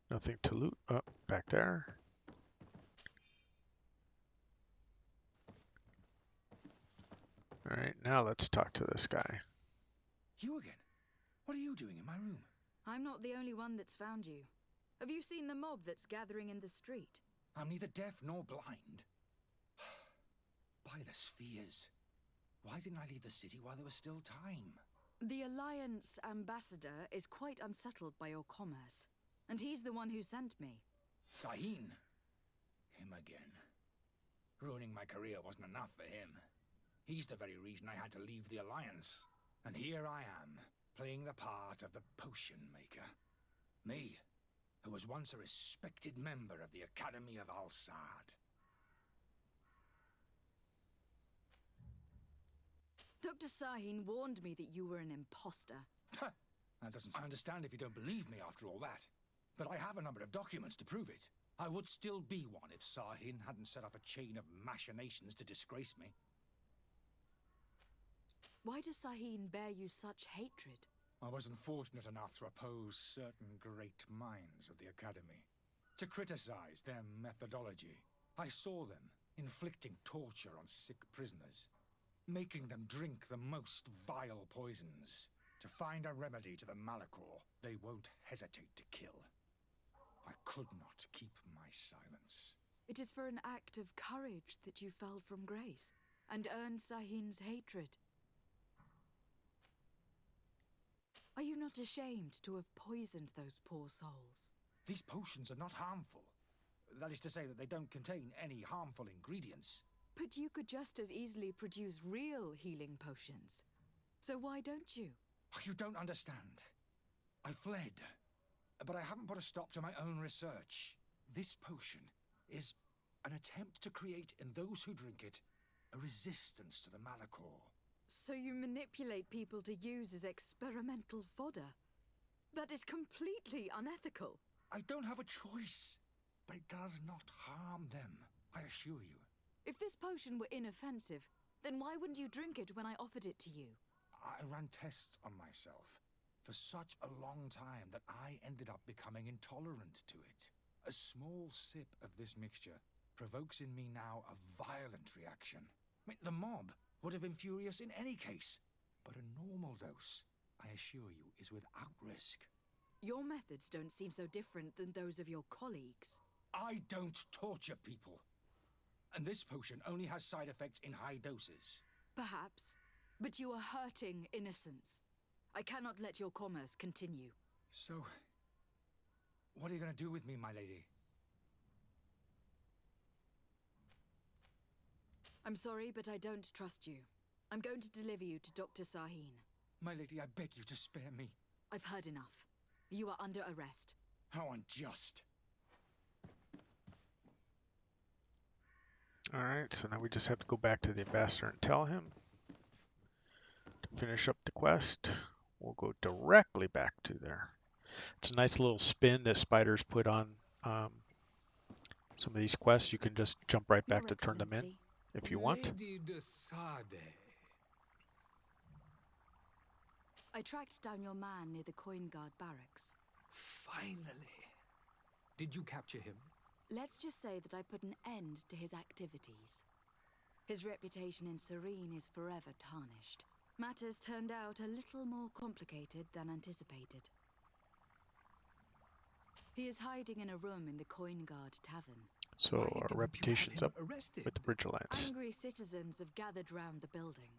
Nothing to loot. Oh, back there. All right, now let's talk to this guy. You again? What are you doing in my room? I'm not the only one that's found you. Have you seen the mob that's gathering in the street? I'm neither deaf nor blind. By the spheres. Why didn't I leave the city while there was still time? The Alliance ambassador is quite unsettled by your commerce, and he's the one who sent me. Serene. Him again. Ruining my career wasn't enough for him. He's the very reason I had to leave the Alliance. And here I am, playing the part of the potion maker. Me, who was once a respected member of the Academy of Al-Sad. Dr. Sahin warned me that you were an imposter. That doesn't... I understand if you don't believe me after all that. But I have a number of documents to prove it. I would still be one if Sahin hadn't set off a chain of machinations to disgrace me. Why does Sahin bear you such hatred? I was unfortunate enough to oppose certain great minds of the Academy. To criticize their methodology. I saw them inflicting torture on sick prisoners. Making them drink the most vile poisons. To find a remedy to the Malachor they won't hesitate to kill. I could not keep my silence. It is for an act of courage that you fell from grace, and earned Sahin's hatred. Are you not ashamed to have poisoned those poor souls? These potions are not harmful. That is to say that they don't contain any harmful ingredients. But you could just as easily produce real healing potions. So why don't you? You don't understand. I fled, but I haven't put a stop to my own research. This potion is an attempt to create in those who drink it a resistance to the Malachor. So you manipulate people to use as experimental fodder? That is completely unethical. I don't have a choice, but it does not harm them, I assure you. If this potion were inoffensive, then why wouldn't you drink it when I offered it to you? I ran tests on myself for such a long time that I ended up becoming intolerant to it. A small sip of this mixture provokes in me now a violent reaction. I mean, the mob would have been furious in any case, but a normal dose, I assure you, is without risk. Your methods don't seem so different than those of your colleagues. I don't torture people. And this potion only has side effects in high doses. Perhaps, but you are hurting innocents. I cannot let your commerce continue. So, what are you going to do with me, my lady? I'm sorry, but I don't trust you. I'm going to deliver you to Dr. Sahin. My lady, I beg you to spare me. I've heard enough. You are under arrest. How unjust. Alright, so now we just have to go back to the ambassador and tell him to finish up the quest. We'll go directly back to there. It's a nice little spin that Spider's put on some of these quests. You can just jump right back Your to turn them in Excellency. if you want. Lady de Sade. I tracked down your man near the Coin Guard barracks. Finally. Did you capture him? Let's just say that I put an end to his activities. His reputation in Serene is forever tarnished. Matters turned out a little more complicated than anticipated. He is hiding in a room in the Coin Guard tavern. So Why our didn't reputation's you have up him arrested? with the Bridge Alliance. Angry citizens have gathered round the building.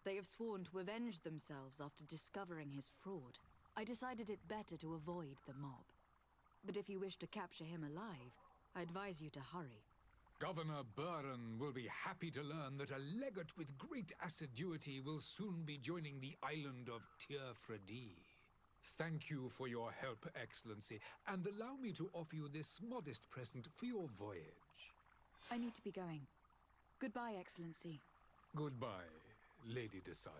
They have sworn to avenge themselves after discovering his fraud. I decided it better to avoid the mob. But if you wish to capture him alive, I advise you to hurry. Governor Buren will be happy to learn that a legate with great assiduity will soon be joining the island of Tir-Fredi. Thank you for your help, Excellency, and allow me to offer you this modest present for your voyage. I need to be going. Goodbye, Excellency. Goodbye, Lady de Sade.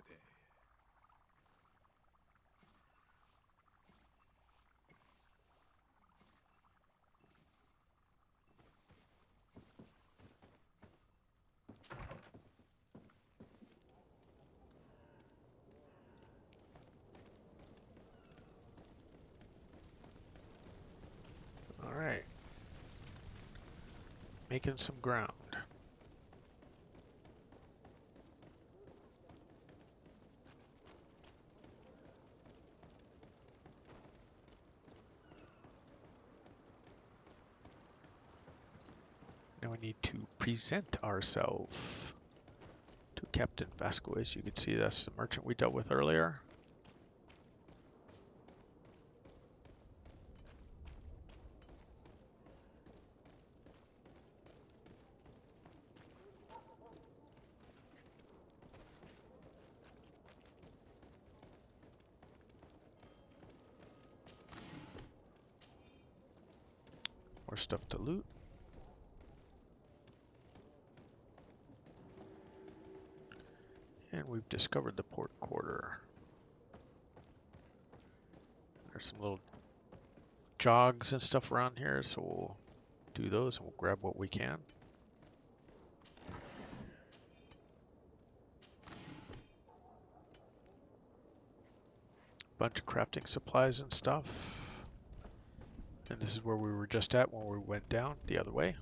All right. Making some ground. Now we need to present ourselves to Captain Vasco. As you can see, that's the merchant we dealt with earlier. More stuff to loot. And we've discovered the port quarter. There's some little jogs and stuff around here, so we'll do those and we'll grab what we can. Bunch of crafting supplies and stuff. And this is where we were just at when we went down the other way.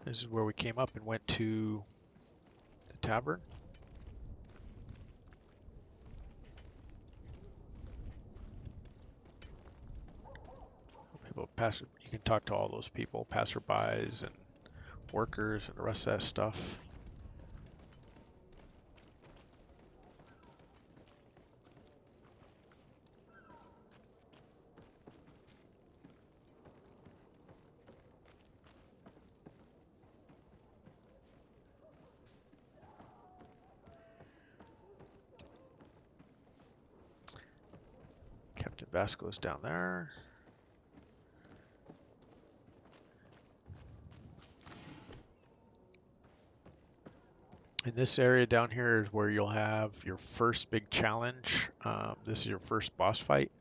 This is where we came up and went to the tavern. People pass. You can talk to all those people, passerbys and workers and the rest of that stuff. Captain Vasco's down there. In this area down here is where you'll have your first big challenge. This is your first boss fight.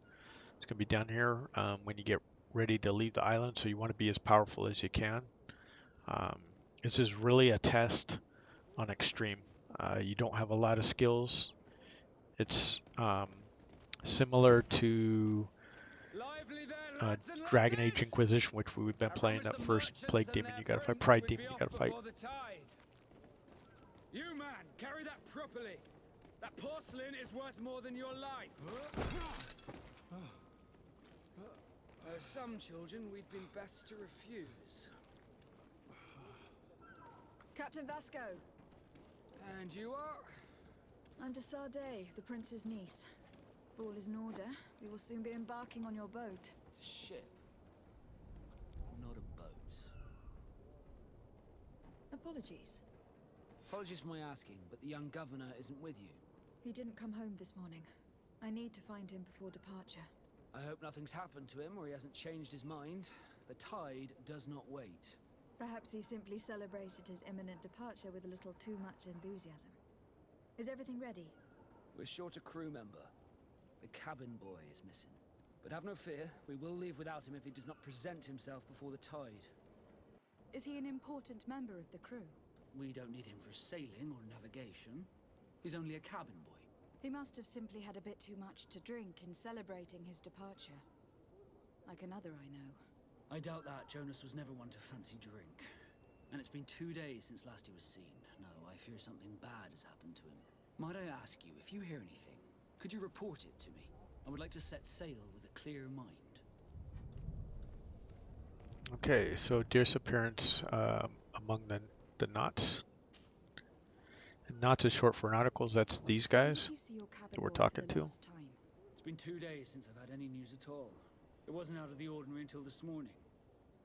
It's going to be down here when you get ready to leave the island, so you want to be as powerful as you can. This is really a test on extreme. You don't have a lot of skills. It's similar to Dragon Age Inquisition, which we've been playing. That first Plague Demon you gotta fight, Pride Demon you gotta fight. You man, carry that properly. That porcelain is worth more than your life. Some children we'd been best to refuse. Captain Vasco! And you are? I'm de Sade, the prince's niece. If all is in order, we will soon be embarking on your boat. It's a ship, not a boat. Apologies. Apologies for my asking, but the young governor isn't with you. He didn't come home this morning. I need to find him before departure. I hope nothing's happened to him or he hasn't changed his mind. The tide does not wait. Perhaps he simply celebrated his imminent departure with a little too much enthusiasm. Is everything ready? We're short a crew member. The cabin boy is missing. But have no fear, we will leave without him if he does not present himself before the tide. Is he an important member of the crew? we don't need him for sailing or navigation. He's only a cabin boy. He must have simply had a bit too much to drink in celebrating his departure. Like another I know. I doubt that. Jonas was never one to fancy drink. And it's been 2 days since last he was seen. No, I fear something bad has happened to him. Might I ask you, if you hear anything, could you report it to me? I would like to set sail with a clear mind. Okay, so disappearance among the knots. And knots is short for nauticals. That's these When guys did you see your cabin that we're boy talking for the to. last time? It's been 2 days since I've had any news at all. It wasn't out of the ordinary until this morning.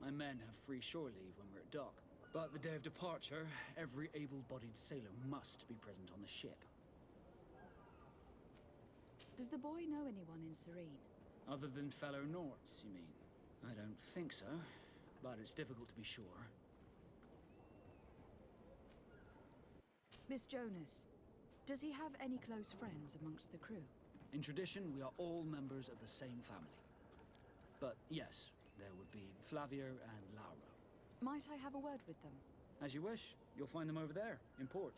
My men have free shore leave when we're at dock. But the day of departure, every able-bodied sailor must be present on the ship. Does the boy know anyone in Serene? Other than fellow Norts, you mean? I don't think so, but it's difficult to be sure. Miss Jonas, does he have any close friends amongst the crew? In tradition, we are all members of the same family. But yes, there would be Flavia and Laura. Might I have a word with them? As you wish. You'll find them over there, in port.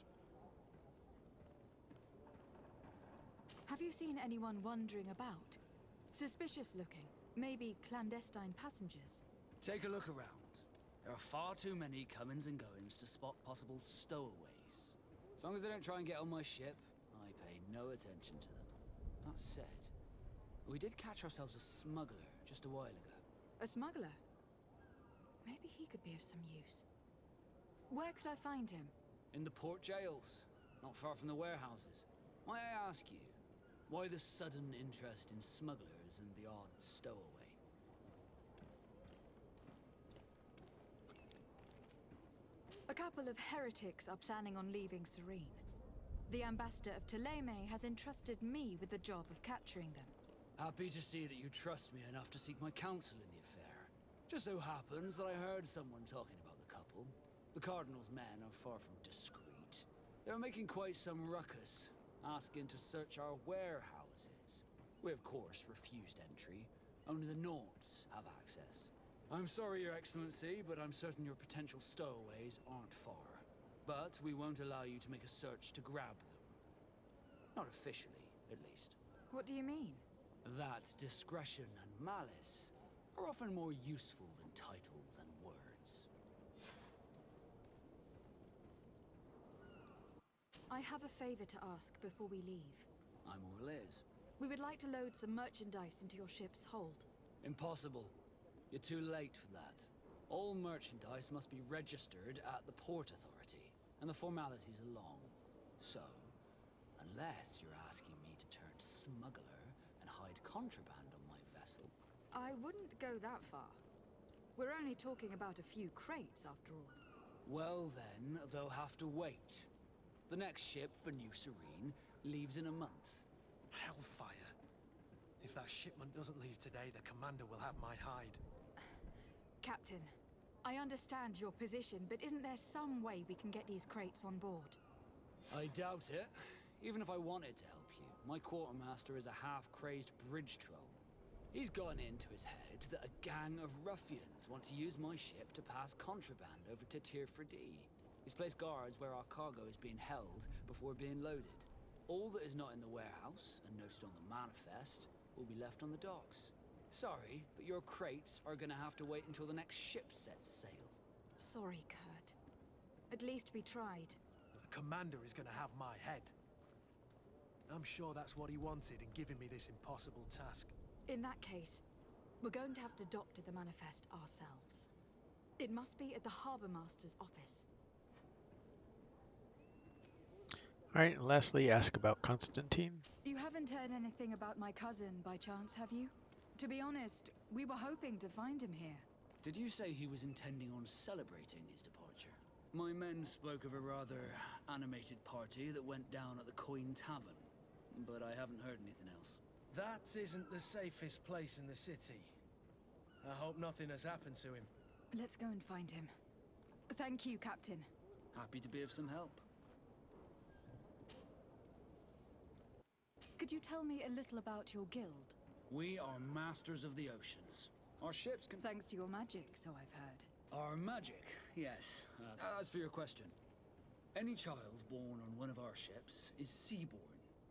Have you seen anyone wandering about? Suspicious looking. Maybe clandestine passengers. Take a look around. There are far too many comings and goings to spot possible stowaways. As long as they don't try and get on my ship, I pay no attention to them. That said, we did catch ourselves a smuggler just a while ago. A smuggler? Maybe he could be of some use. Where could I find him? In the port jails, not far from the warehouses. May I ask you, why the sudden interest in smugglers and the odd stowaway? A couple of heretics are planning on leaving Serene. The ambassador of Thélème has entrusted me with the job of capturing them. Happy to see that you trust me enough to seek my counsel in the affair. Just so happens that I heard someone talking about the couple. The Cardinal's men are far from discreet. They're making quite some ruckus, asking to search our warehouses. We, of course, refused entry. Only the Norts have access. I'm sorry, Your Excellency, but I'm certain your potential stowaways aren't far. But we won't allow you to make a search to grab them. Not officially, at least. What do you mean? That discretion and malice are often more useful than titles and words. I have a favor to ask before we leave. I'm all ears. We would like to load some merchandise into your ship's hold. Impossible. You're too late for that. All merchandise must be registered at the Port Authority, and the formalities are long. So, unless you're asking me to turn smuggler and hide contraband on my vessel. I wouldn't go that far. We're only talking about a few crates, after all. Well then, they'll have to wait. The next ship for New Serene leaves in a month. Hellfire. If that shipment doesn't leave today, the commander will have my hide. Captain, I understand your position, but isn't there some way we can get these crates on board? I doubt it. Even if I wanted to help you, my quartermaster is a half-crazed bridge troll. He's gotten into his head that a gang of ruffians want to use my ship to pass contraband over to Tirfredi. He's placed guards where our cargo is being held before being loaded. All that is not in the warehouse and noted on the manifest will be left on the docks. Sorry, but your crates are gonna have to wait until the next ship sets sail. Sorry, Kurt. At least we tried. The commander is gonna have my head. I'm sure that's what he wanted in giving me this impossible task. In that case, we're going to have to doctor the manifest ourselves. It must be at the Harbour Master's office. Alright, and lastly, ask about Constantine. You haven't heard anything about my cousin by chance, have you? To be honest, we were hoping to find him here. Did you say he was intending on celebrating his departure? My men spoke of a rather animated party that went down at the Coin Tavern, but I haven't heard anything else. That isn't the safest place in the city. I hope nothing has happened to him. Let's go and find him. Thank you, Captain. Happy to be of some help. Could you tell me a little about your guild? We are masters of the oceans. Our ships can... Thanks to your magic, so I've heard. Our magic, yes. As for your question, Any child born on one of our ships is seaborn.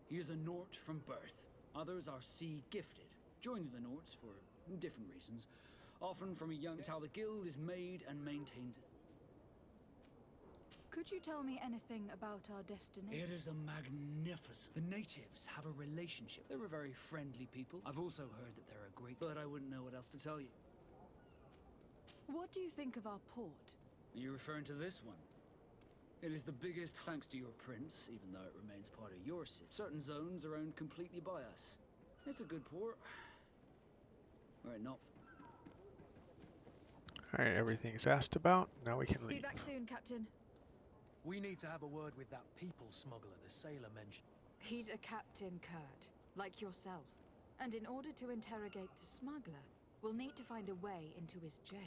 He is a Nort from birth. Others are sea-gifted, joining the Norts for different reasons. Often from a young... It's how the guild is made and maintains it. Could you tell me anything about our destination? It is a magnificent... The natives have a relationship. They're a very friendly people. I've also heard that they're a great... But I wouldn't know what else to tell you. What do you think of our port? Are you referring to this one? It is the biggest thanks to your prince, even though it remains part of your city. Certain zones are owned completely by us. It's a good port. Were it not... Alright, everything's asked about. Now we can leave. Be back soon, Captain. We need to have a word with that people smuggler the sailor mentioned. He's a Captain Kurt, like yourself. And in order to interrogate the smuggler, we'll need to find a way into his jail.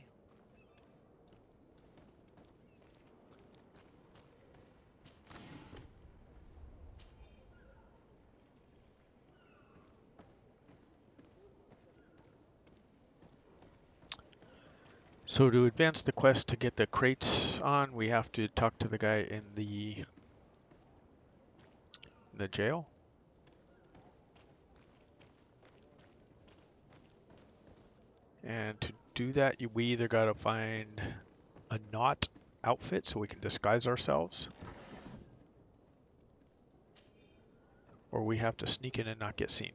So to advance the quest to get the crates on, we have to talk to the guy in the jail. And to do that, we either got to find a knot outfit so we can disguise ourselves, or we have to sneak in and not get seen.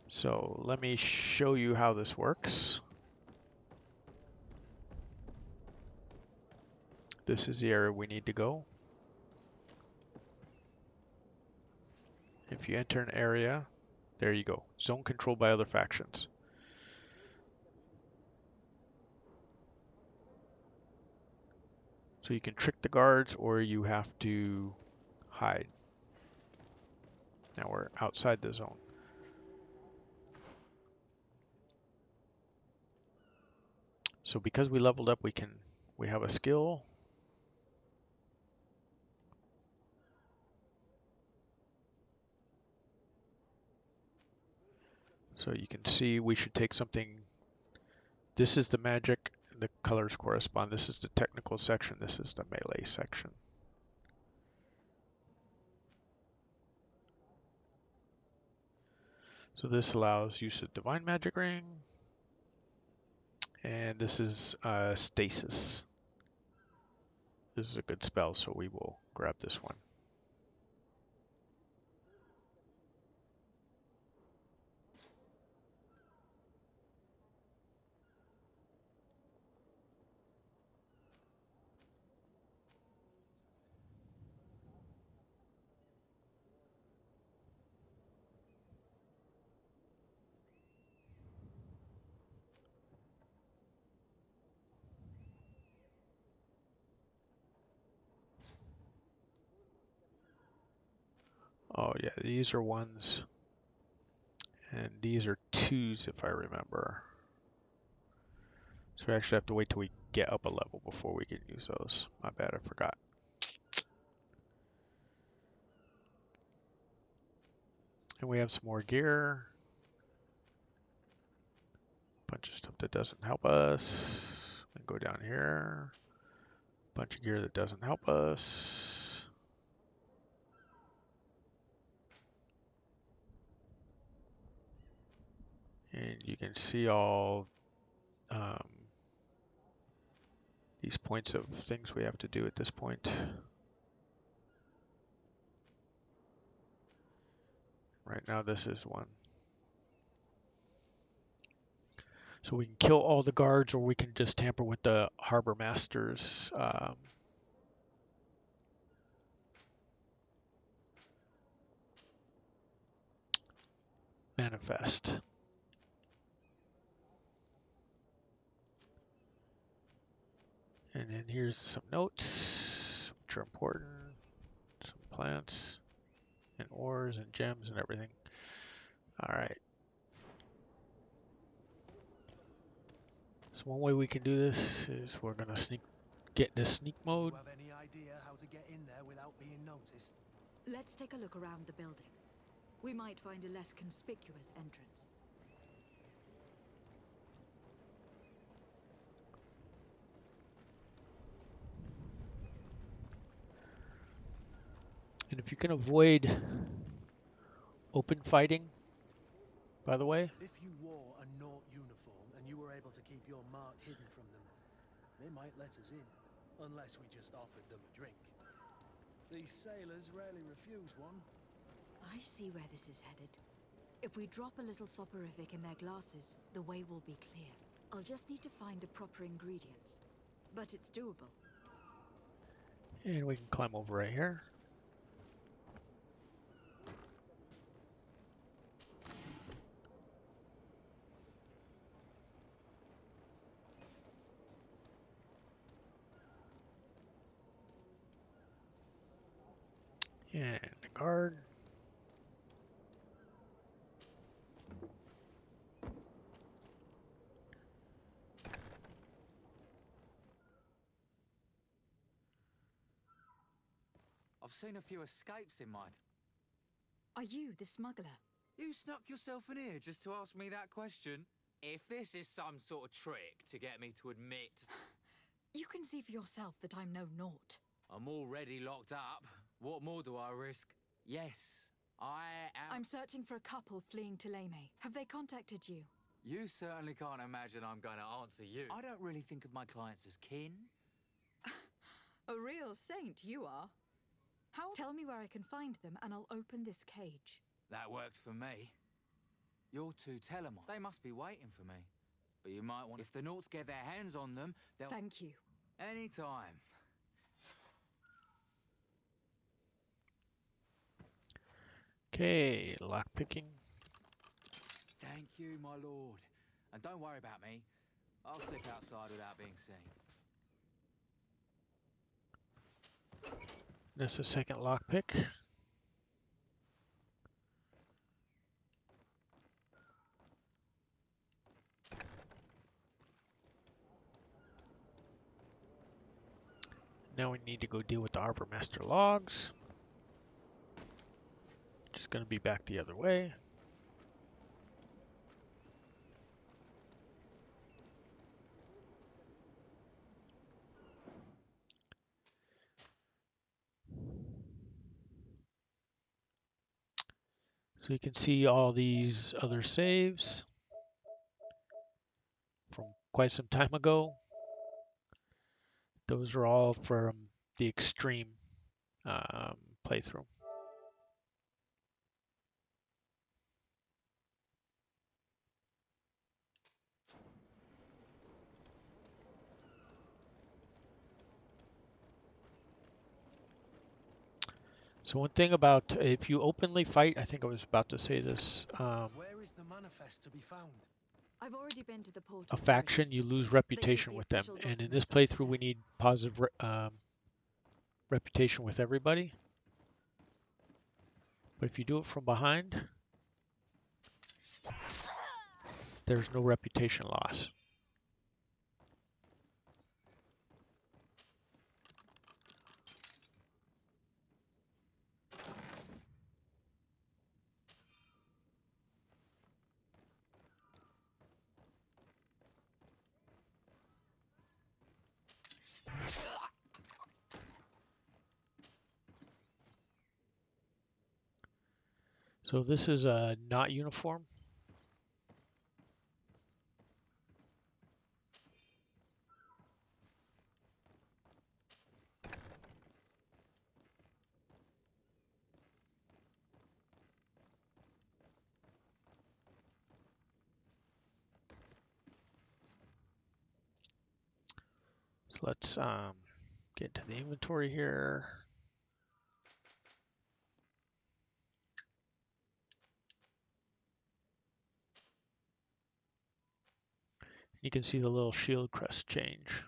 So let me show you how this works. This is the area we need to go. If you enter an area, there you go. Zone controlled by other factions. So you can trick the guards or you have to hide. Now we're outside the zone. So because we leveled up, we have a skill. So you can see we should take something. This is the magic, the colors correspond. This is the technical section. This is the melee section. So this allows use of divine magic ring. And this is stasis. This is a good spell, so we will grab this one. Oh yeah, these are ones, and these are twos if I remember. So we actually have to wait till we get up a level before we can use those. My bad, I forgot. And we have some more gear. Bunch of stuff that doesn't help us. And go down here. Bunch of gear that doesn't help us. And you can see all these points of things we have to do at this point. Right now this is one. So we can kill all the guards, or we can just tamper with the harbor master's manifest. And then here's some notes, which are important. Some plants, and ores, and gems, and everything. All right. So one way we can do this is we're gonna get into sneak mode. Do you have any idea how to get in there without being noticed? Let's take a look around the building. We might find a less conspicuous entrance. And if you can avoid open fighting, by the way, If you wore a Naut uniform and you were able to keep your mark hidden from them, they might let us in, unless we just offered them a drink. These sailors rarely refuse one. I see where this is headed. If we drop a little soporific in their glasses, the way will be clear. I'll just need to find the proper ingredients. But it's doable. and we can climb over right here. And the guard. I've seen a few escapes in my Are you the smuggler? You snuck yourself in here just to ask me that question? If this is some sort of trick to get me to admit... You can see for yourself that I'm no Naut. I'm already locked up. What more do I risk? Yes, I am... I'm searching for a couple fleeing Thélème. Have they contacted you? You certainly can't imagine I'm going to answer you. I don't really think of my clients as kin. A real saint, you are. How? Tell me where I can find them and I'll open this cage. That works for me. You're two Telemon. They must be waiting for me. But you might want... If the Nauts get their hands on them, they'll... Thank you. Anytime. Okay, lockpicking. Thank you, my lord. And don't worry about me. I'll slip outside without being seen. There's a second lockpick. Now we need to go deal with the Harbor Master logs. Just going to be back the other way. So you can see all these other saves from quite some time ago. Those are all from the extreme playthrough. So one thing about if you openly fight, I think I was about to say this. Where is the manifest to be found? I've already been to the port. A faction, you lose reputation with them, and in this playthrough, we need positive reputation with everybody. But if you do it from behind, there's no reputation loss. So this is a not uniform. So let's get to the inventory here. You can see the little shield crest change.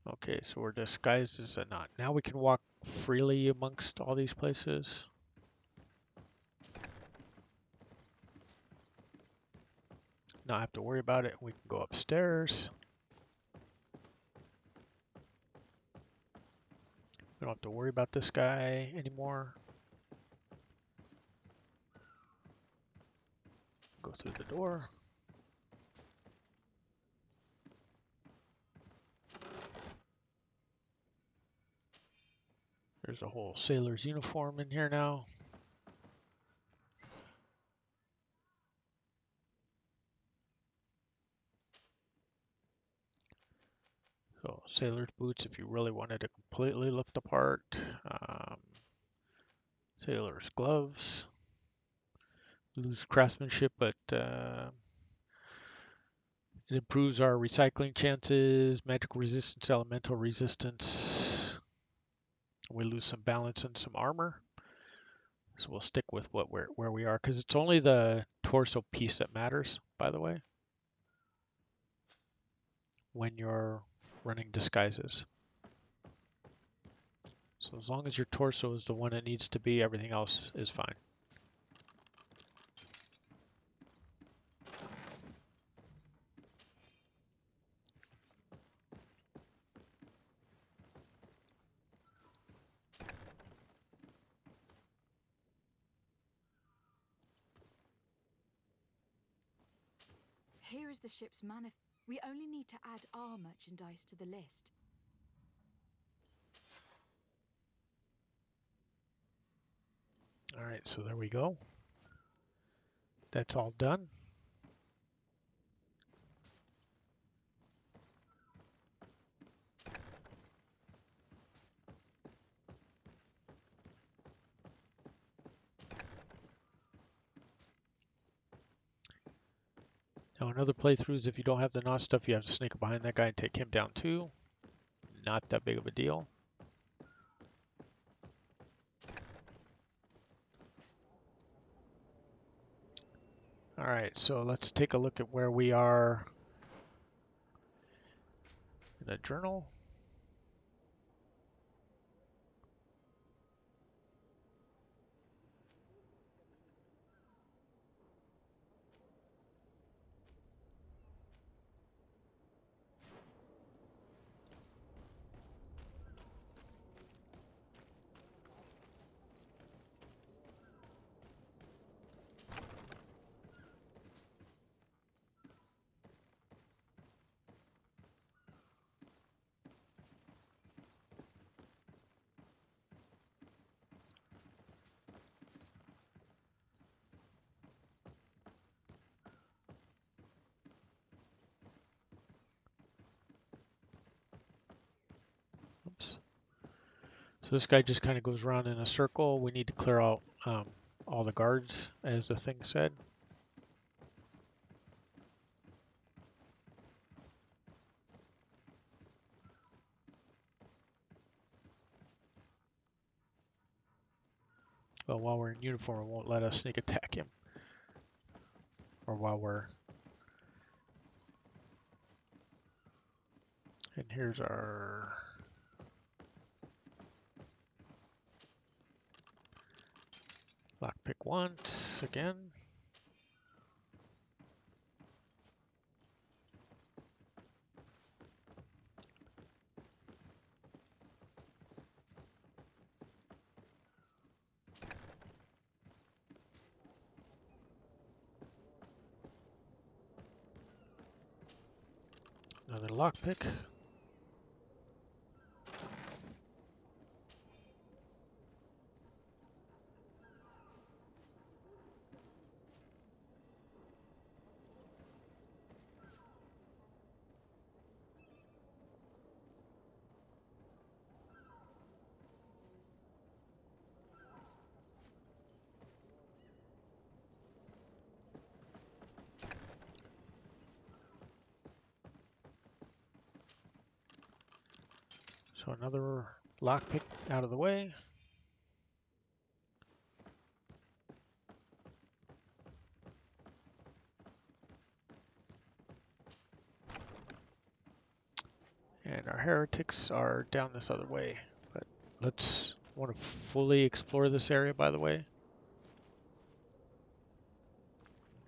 Okay, so we're disguised as a knot. Now we can walk freely amongst all these places. not have to worry about it. We can go upstairs. We don't have to worry about this guy anymore. Go through the door. There's a whole sailor's uniform in here now. So sailor's boots if you really wanted to completely look the part. Sailor's gloves. Lose craftsmanship, but it improves our recycling chances, magical resistance, elemental resistance. We lose some balance and some armor. So we'll stick with where we are because it's only the torso piece that matters, by the way, when you're running disguises. So as long as your torso is the one it needs to be, everything else is fine. Here is the ship's manifest. We only need to add our merchandise to the list. All right, so there we go. That's all done. Now in other playthroughs, if you don't have the knot stuff, you have to sneak up behind that guy and take him down too. Not that big of a deal. All right, so let's take a look at where we are in the journal. Oops. So this guy just kind of goes around in a circle. We need to clear out all the guards, as the thing said. Well, while we're in uniform, it won't let us sneak attack him. Or while we're... And here's our... lockpick once again. Another lockpick. So another lockpick out of the way. And our heretics are down this other way. But let's want to fully explore this area, by the way.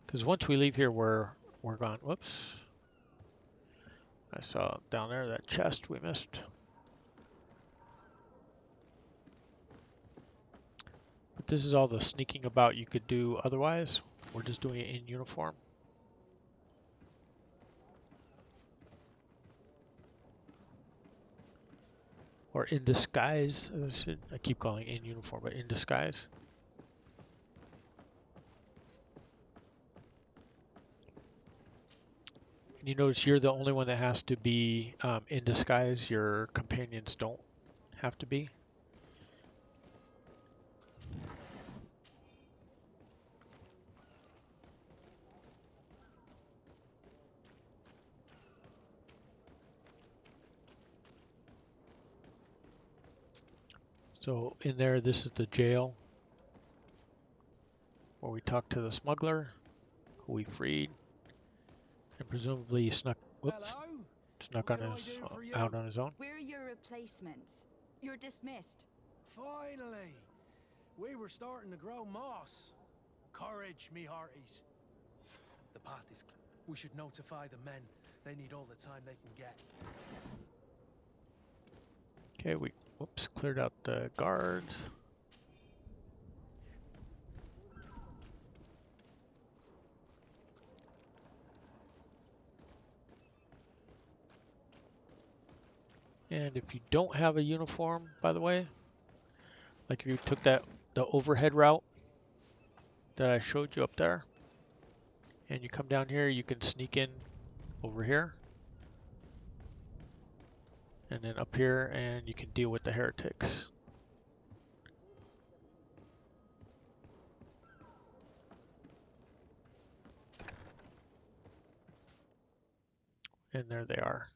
Because once we leave here, we're work on. Whoops. I saw down there that chest we missed. But this is all the sneaking about you could do otherwise. We're just doing it in uniform. Or in disguise. I keep calling it in uniform, but in disguise. And you notice you're the only one that has to be in disguise. Your companions don't have to be. So in there, this is the jail where we talked to the smuggler, who we freed, and presumably snuck. Whoops, Hello? snuck What on can I his do for you? out on his own. We're your replacements. You're dismissed. Finally! We were starting to grow moss. Courage, me hearties. The path is clear. We should notify the men. They need all the time they can get. Okay, we whoops cleared out the guards. And if you don't have a uniform, by the way, like if you took the overhead route that I showed you up there, and you come down here, you can sneak in over here, and then up here, and you can deal with the heretics. And there they are.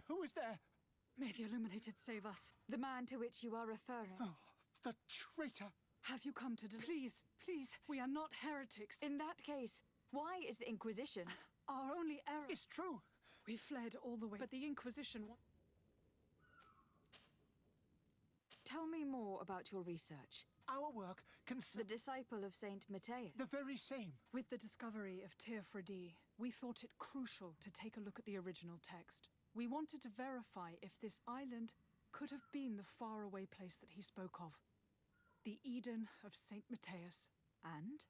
Who is there? May the Illuminated save us. The man to which you are referring. Oh, the traitor! Have you come to Please, please, we are not heretics. In that case, why is the Inquisition? Our only error It's true! We fled all the way, but the Inquisition... Tell me more about your research. Our work The disciple of Saint Matthias. the very same. With the discovery of Teofredi, we thought it crucial to take a look at the original text. We wanted to verify if this island could have been the faraway place that he spoke of. The Eden of Saint Matthias. And?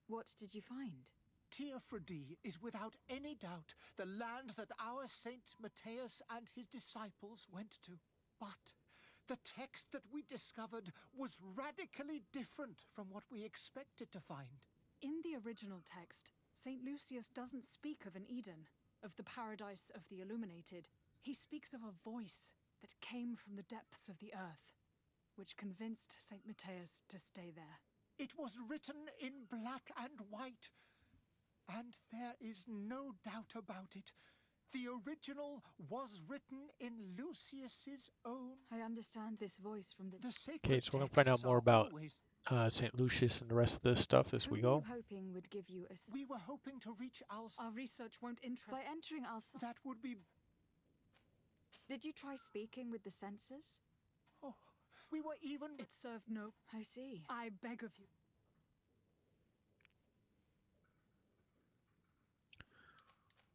What did you find? Teofredi is without any doubt the land that our Saint Matthias and his disciples went to. But the text that we discovered was radically different from what we expected to find. In the original text, St. Lucius doesn't speak of an Eden, of the paradise of the Illuminated. He speaks of a voice that came from the depths of the earth, which convinced St. Matthias to stay there. It was written in black and white, and there is no doubt about it. The original was written in Lucius's own... I understand this voice from the sacred Okay, so we're going to find out texts more are about always... St. Lucius and the rest of this stuff as we Who were go. you hoping would give you a... We were hoping to reach Our research won't interest... By entering Alsa... That would be... Did you try speaking with the censors? Oh, we were even... It served no... I see. I beg of you.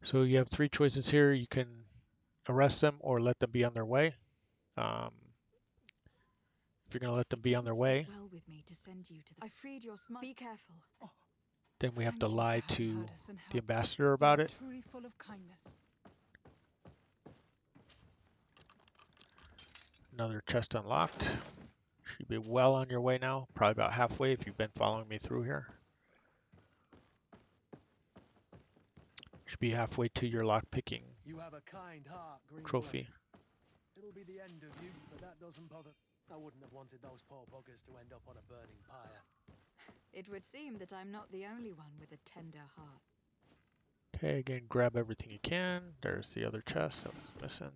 So you have three choices here. You can arrest them or let them be on their way. If you're going to let them be on their way, Well with me to send you to the... I freed your Be careful. then we have Thank to you for lie having to heard us and the helped. ambassador about You are it. Truly full of kindness. Another chest unlocked. Should be well on your way now. Probably about halfway if you've been following me through here. Should be halfway to your lockpicking You have a kind heart, Green trophy. It'll be the end of you, but that doesn't bother. I wouldn't have wanted those poor buggers to end up on a burning pyre. It would seem that I'm not the only one with a tender heart. Okay, again, grab everything you can. There's the other chest that was missing.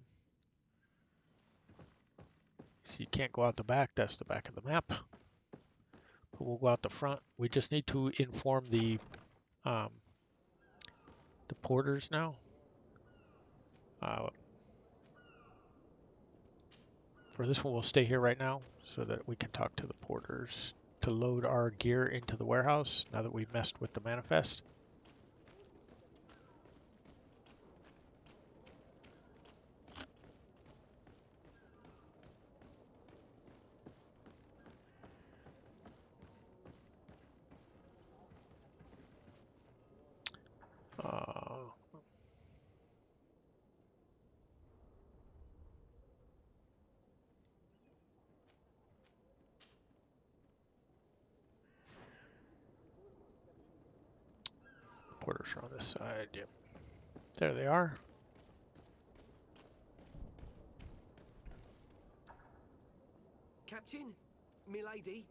So you can't go out the back. That's the back of the map. But we'll go out the front. We just need to inform the porters now. For this one, we'll stay here right now so that we can talk to the porters to load our gear into the warehouse now that we've messed with the manifest. Porters are on this side. Yep. There they are. Captain, milady,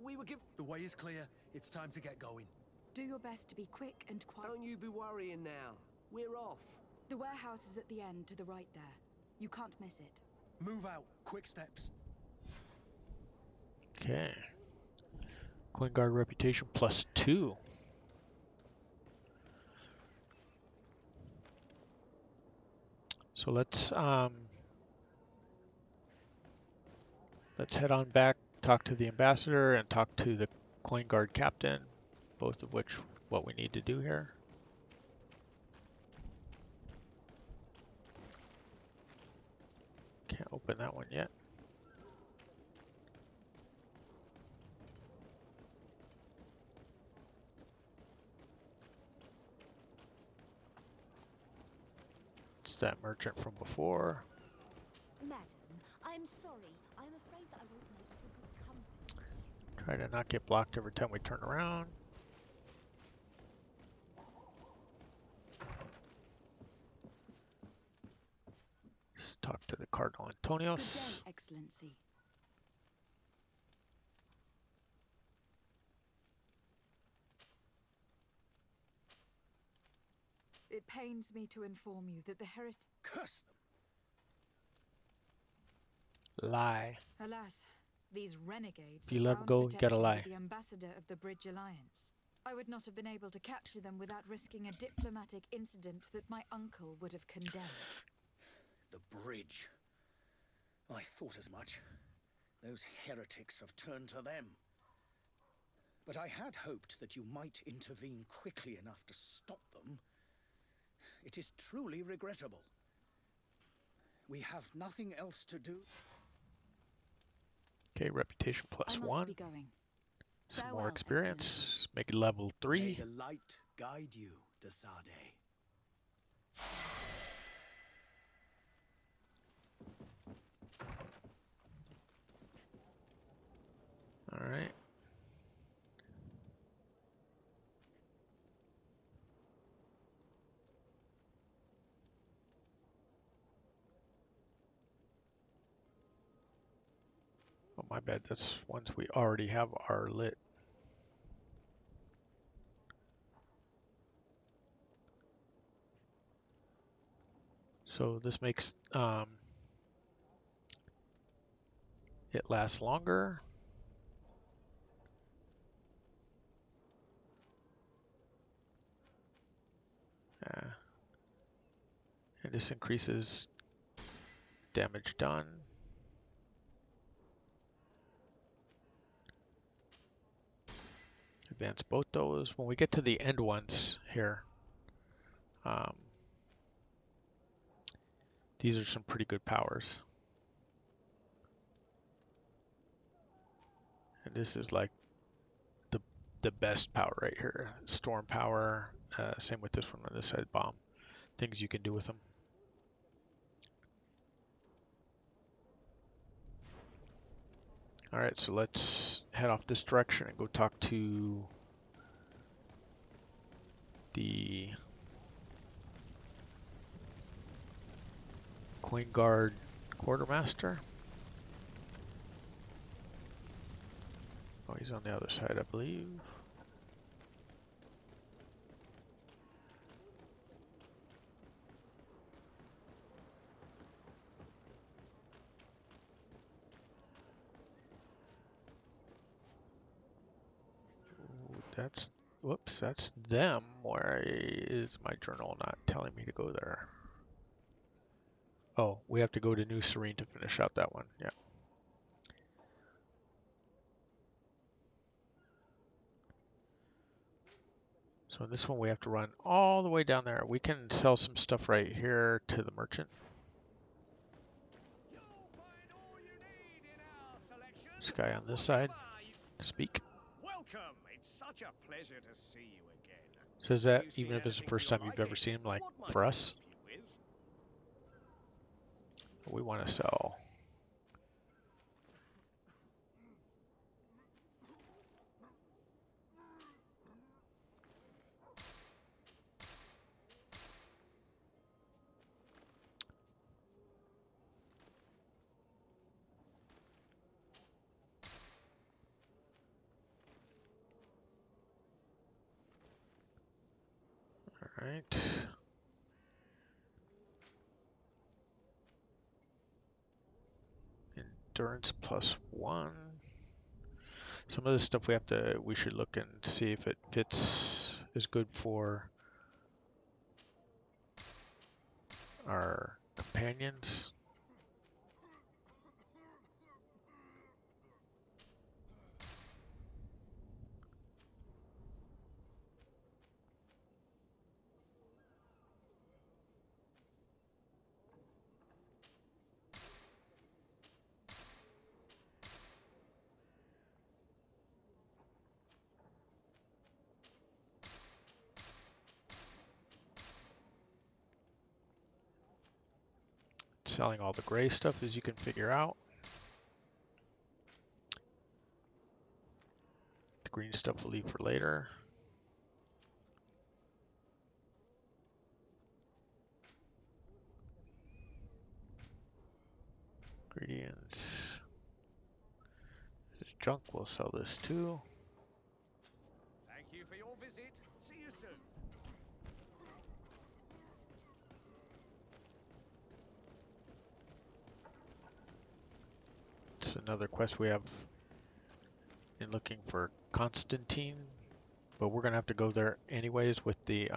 we were given... The way is clear. It's time to get going. Do your best to be quick and quiet. Don't you be worrying now. We're off. The warehouse is at the end to the right there. You can't miss it. Move out. Quick steps. Okay. Coin Guard reputation +2. So let's head on back, talk to the ambassador, and talk to the Coin Guard captain, both of which what we need to do here. Can't open that one yet. It's that merchant from before. Madam, I'm sorry. I'm afraid that I won't make for good company. Try to not get blocked every time we turn around. Let's talk to the Cardinal Antonios. Good day, Excellency. It pains me to inform you that the Curse them! Lie. Alas, these renegades If you let them go, you gotta lie. the ambassador of the Bridge Alliance. I would not have been able to capture them without risking a diplomatic incident that my uncle would have condemned. The bridge. I thought as much. Those heretics have turned to them. But I had hoped that you might intervene quickly enough to stop them. It is truly regrettable. We have nothing else to do. Okay, reputation I must +1. be going. Some Farewell, more experience. Make it level May 3. the light guide you, Desade. All right. Oh, my bad. That's ones we already have are lit. So this makes it last longer. And this increases damage done. Advance both those. When we get to the end ones here, these are some pretty good powers. And this is like the best power right here. Storm power. Same with this one on this side, bomb. Things you can do with them. All right, so let's head off this direction and go talk to the Coin Guard quartermaster. Oh, he's on the other side, I believe. That's them. Where is my journal not telling me to go there? Oh, we have to go to New Serene to finish out that one. Yeah. So in this one, we have to run all the way down there. We can sell some stuff right here to the merchant. This guy on this side. Speak. Welcome. It's such a pleasure to see you again. Says that even if it's the first time you've ever seen him, like for us. We want to sell. All right. Endurance +1. Some of this stuff we should look and see if it fits is good for our companions. Selling all the gray stuff, as you can figure out. The green stuff we'll leave for later. Ingredients. This is junk, we'll sell this too. Thank you for your visit. See you soon. It's another quest we have in looking for Constantine, but we're gonna have to go there anyways with the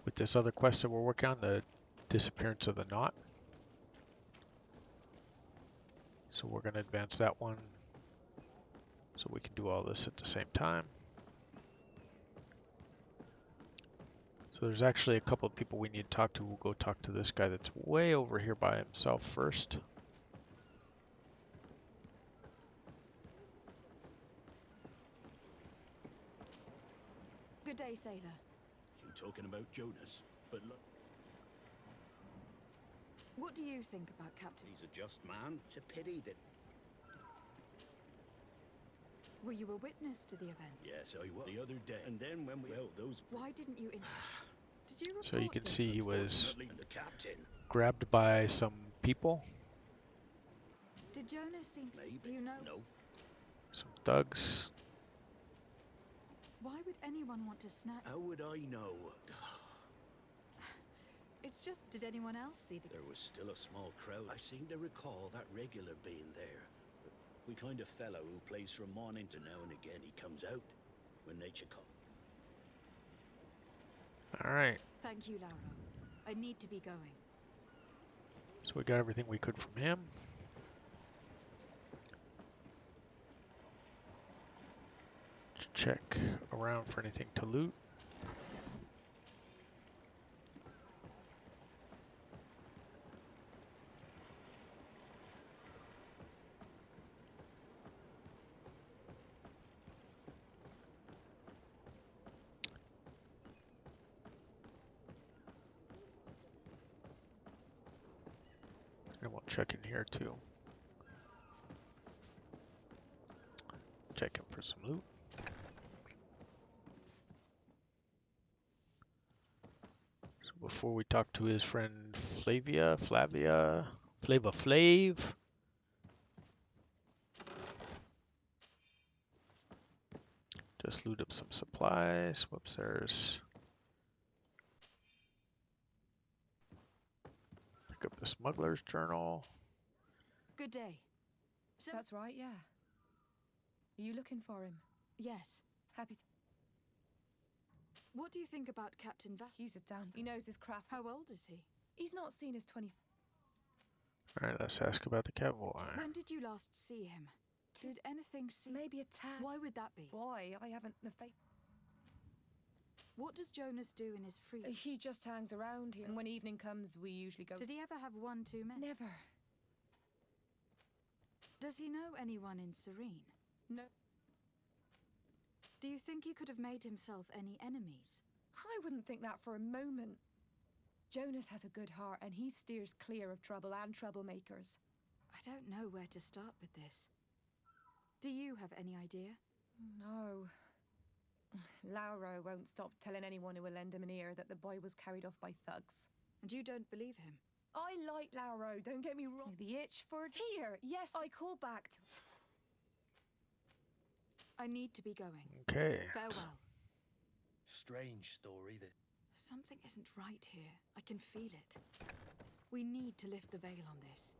with this other quest that we're working on, the disappearance of the knot. So we're gonna advance that one so we can do all this at the same time. So there's actually a couple of people we need to talk to. We'll go talk to this guy that's way over here by himself first. Good day, sailor. You talking about Jonas? But look, What do you think about Captain? he's a just man. It's a pity that... Were you a witness to the event? Yes, I was. The other day. And then when we... Well, those... Why didn't you... Did you report So you can this? see he was The captain. grabbed by some people, Did Jonas seem... Maybe. Do you know? No. some thugs. Why would anyone want to snatch... How would I know? It's just... Did anyone else see the... There was still a small crowd. I seem to recall that regular being there. We kind of fellow who plays from morning to now and again. He comes out when nature calls. All right, Thank you, Lauro. I need to be going. so we got everything we could from him. Check around for anything to loot. And we'll check in here too. Check him for some loot. So before we talk to his friend Flava Flav, just loot up some supplies. Whoops, there's... Pick up the smuggler's journal. Good day. So... That's right, yeah. Are you looking for him? Yes. Happy to... What do you think about Captain Va... He's a damn... He knows his craft. How old is he? He's not seen as 20... All right, let's ask about the cavalry. When did you last see him? Did anything see? Maybe a tag. Why would that be? Why? I haven't the faith. What does Jonas do in his free? He just hangs around here. And when evening comes, we usually go. Did he ever have one too many? Never. Does he know anyone in Serene? No. Do you think he could have made himself any enemies? I wouldn't think that for a moment. Jonas has a good heart, and he steers clear of trouble and troublemakers. I don't know where to start with this. Do you have any idea? No. Lauro won't stop telling anyone who will lend him an ear that the boy was carried off by thugs. And you don't believe him? I like Lauro, don't get me wrong. The itch for here. Yes, I call back to. I need to be going. Okay. Farewell. Strange story that. Something isn't right here. I can feel it. We need to lift the veil on this.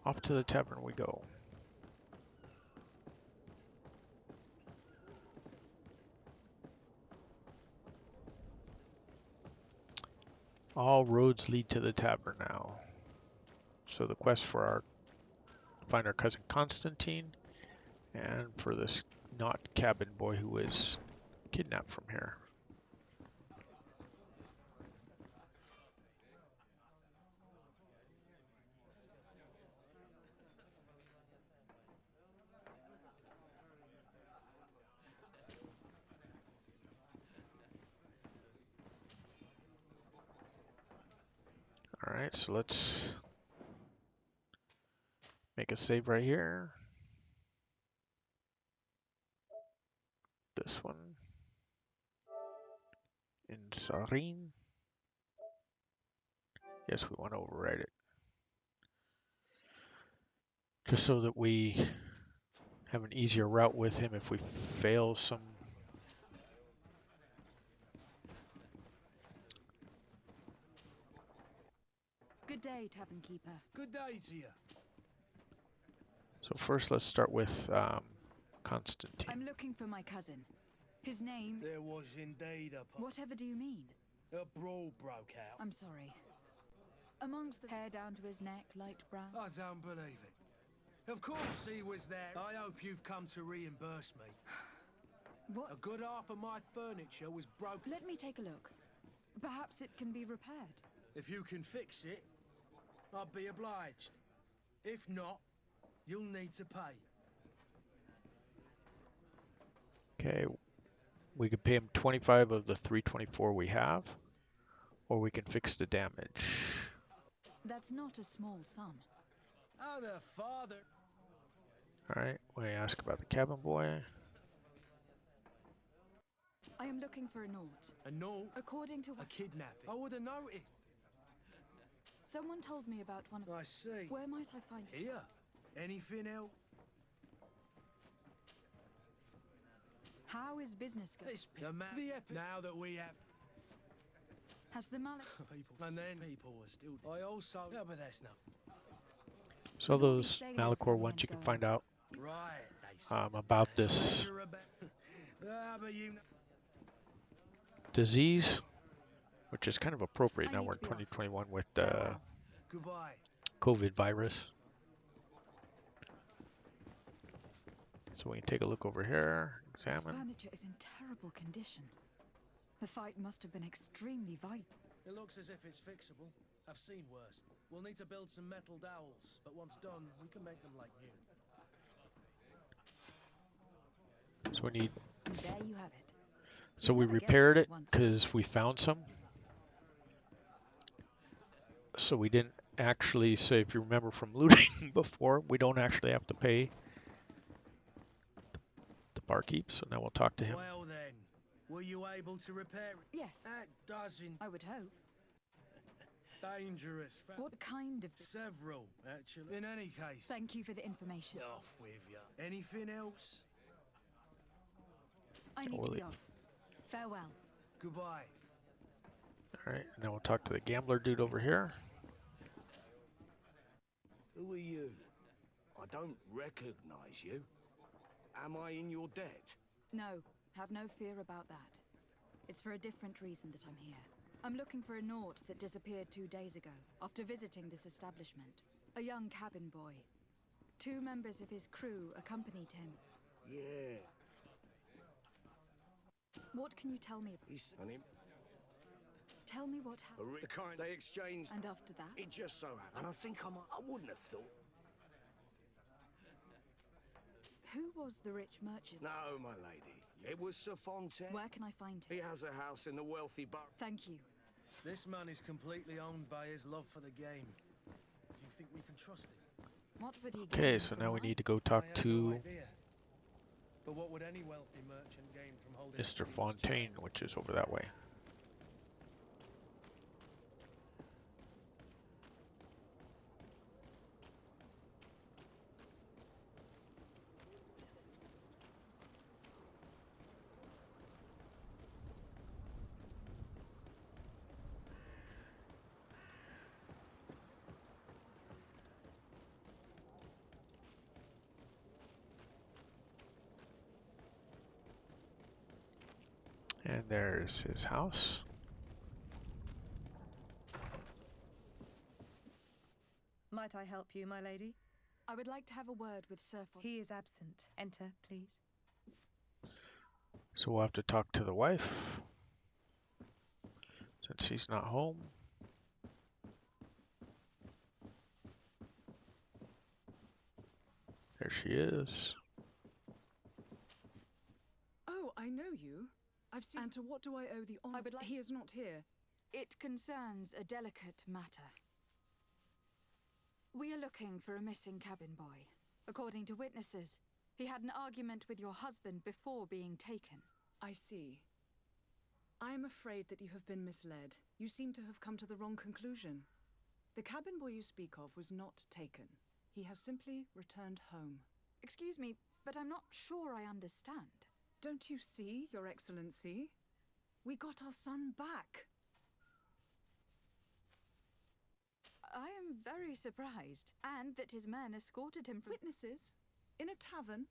Off to the tavern we go. All roads lead to the tavern now. So the quest for find our cousin Constantine, and for this not cabin boy who was kidnapped from here. All right, so let's make a save right here. This one. In Serene. Yes, we want to overwrite it. Just so that we have an easier route with him if we fail some. Good day, Tavern Keeper. Good day to you. So first let's start with Constantine. I'm looking for my cousin. His name... There was indeed a... Whatever do you mean? A brawl broke out. I'm sorry. Amongst the hair down to his neck, light brown. I don't believe it. Of course he was there. I hope you've come to reimburse me. What? A good half of my furniture was broken. Let me take a look. Perhaps it can be repaired. If you can fix it, I'd be obliged. If not, you'll need to pay. Okay, we could pay him 25 of the 324 we have, or we can fix the damage. That's not a small sum. Oh, the father. All right, we ask about the cabin boy. I am looking for a note. A note? According to a kidnapping. I would have noticed. Someone told me about one of... I see. Where might I find it? Here. Anything else? How is business going? The epic. Now that we have... Has the mallet... people. And then people were still... I also... Yeah, but that's nothing. So those Malachor ones you can find out about this disease, which is kind of appropriate now we're in 2021 with the COVID virus. So we can take a look over here, examine. This furniture is in terrible condition. The fight must have been extremely violent. It looks as if it's fixable. I've seen worse. We'll need to build some metal dowels, but once done, we can make them like new. So we need... And there you have it. So we repaired it because we found some. So we didn't actually say, if you remember from looting before, we don't actually have to pay the barkeep. So now we'll talk to him. Well then, were you able to repair it? Yes. That doesn't... I would hope. Dangerous. What kind of... Several, actually. In any case... Thank you for the information. Off with you. Anything else? I need to be off. Farewell. Goodbye. All right, and then we'll talk to the gambler dude over here. Who are you? I don't recognize you. Am I in your debt? No, have no fear about that. It's for a different reason that I'm here. I'm looking for a Naut that disappeared 2 days ago, after visiting this establishment. A young cabin boy. 2 members of his crew accompanied him. Yeah. What can you tell me about? He's on him. Tell me what happened. The kind they exchanged. And after that? It just so happened. And I think I wouldn't have thought. Who was the rich merchant? No, my lady. It was Sir Fontaine. Where can I find him? He has a house in the wealthy borough. Thank you. This man is completely owned by his love for the game. Do you think we can trust him? What would he Okay, so now we need to go talk I have to no idea. But what would any wealthy merchant gain from holding Mr. Fontaine, which is over that way. And there's his house. Might I help you, my lady? I would like to have a word with Sir Fontaine. He is absent. Enter, please. So we'll have to talk to the wife, since he's not home. There she is. Oh, I know you. I've seen. And to what do I owe the honor? I would like. He is not here. It concerns a delicate matter. We are looking for a missing cabin boy. According to witnesses, he had an argument with your husband before being taken. I see. I am afraid that you have been misled. You seem to have come to the wrong conclusion. The cabin boy you speak of was not taken. He has simply returned home. Excuse me, but I'm not sure I understand. Don't you see, Your Excellency? We got our son back. I am very surprised, and that his men escorted him from... Witnesses? In a tavern?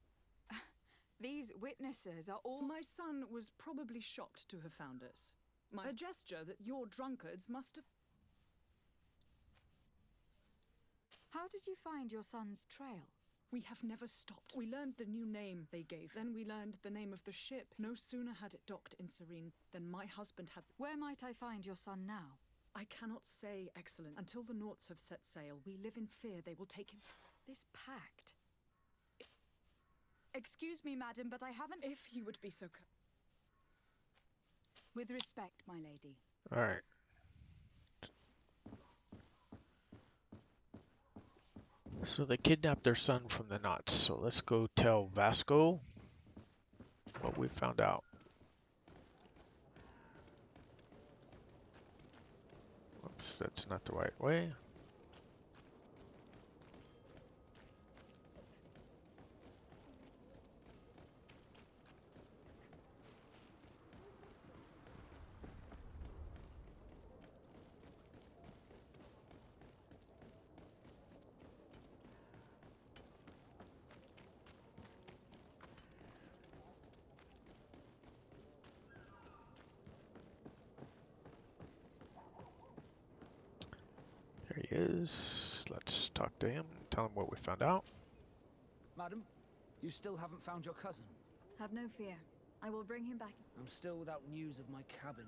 These witnesses are all... My son was probably shocked to have found us. A gesture that your drunkards must have... How did you find your son's trail? We have never stopped. We learned the new name they gave. Then we learned the name of the ship. No sooner had it docked in Serene than my husband had... Where might I find your son now? I cannot say, Excellence. Until the Nauts have set sail, we live in fear they will take him... This pact... Excuse me, madam, but I haven't... If you would be so... With respect, my lady. All right. So they kidnapped their son from the Nauts. So let's go tell Vasco what we found out. Oops, that's not the right way. There he is. Let's talk to him and tell him what we found out. Madam, you still haven't found your cousin. Have no fear. I will bring him back. I'm still without news of my cabin.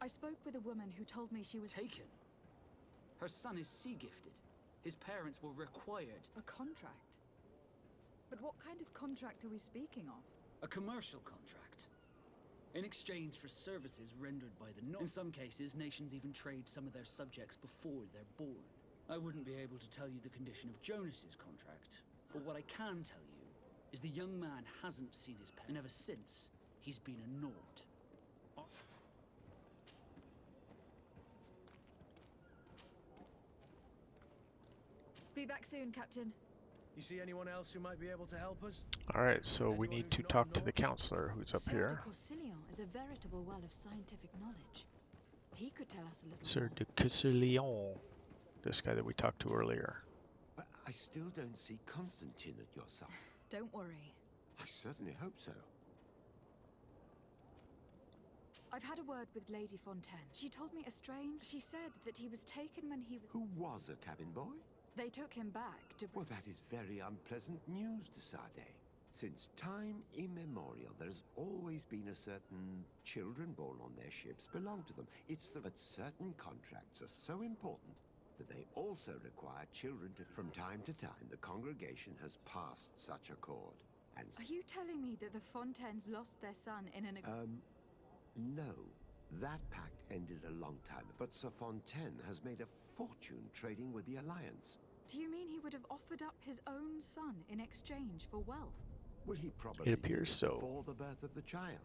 I spoke with a woman who told me she was... Taken? Her son is sea-gifted. His parents were required... A contract? But what kind of contract are we speaking of? A commercial contract. In exchange for services rendered by the North. In some cases, nations even trade some of their subjects before they're born. I wouldn't be able to tell you the condition of Jonas's contract, but what I can tell you is the young man hasn't seen his parents, and ever since, he's been a Naut. Be back soon, Captain. You see anyone else who might be able to help us? Alright, so we need to talk to the counselor who's up here. Sir de Courcillon is a veritable well of scientific knowledge. He could tell us a little Sir more. de Courcillon, this guy that we talked to earlier. But I still don't see Constantine at your side. Don't worry. I certainly hope so. I've had a word with Lady Fontaine. She told me a strange... She said that he was taken when he was... Who was a cabin boy? They took him back to... Well, that is very unpleasant news, de Sade. Since time immemorial, there's always been a certain children born on their ships belong to them. But certain contracts are so important that they also require children to... From time to time, the congregation has passed such accord. And... Are you telling me that the Fontaines lost their son in an... No. That pact ended a long time, but Sir Fontaine has made a fortune trading with the Alliance. Do you mean he would have offered up his own son in exchange for wealth? Well, he probably It appears did so. before the birth of the child.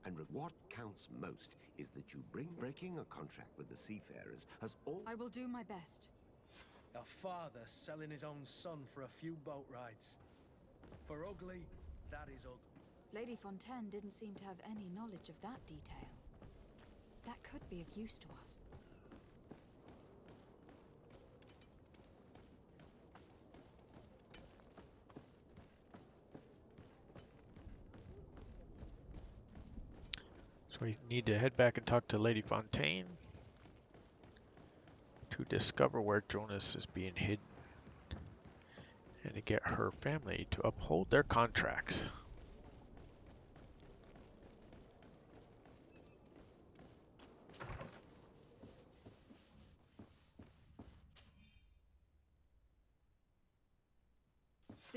And what counts most is that you breaking a contract with the seafarers has all... I will do my best. A father selling his own son for a few boat rides. For ugly, that is ugly. Lady Fontaine didn't seem to have any knowledge of that detail. That could be of use to us. So we need to head back and talk to Lady Fontaine to discover where Jonas is being hidden and to get her family to uphold their contracts.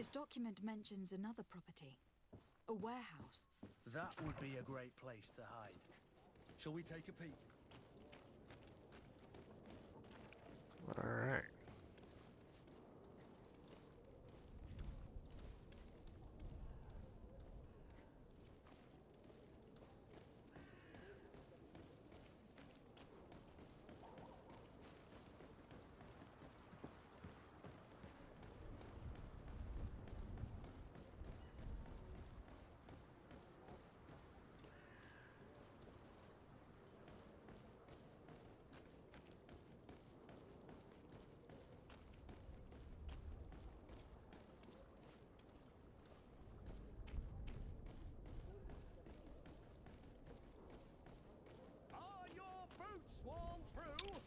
This document mentions another property. A warehouse. That would be a great place to hide. Shall we take a peek? All right.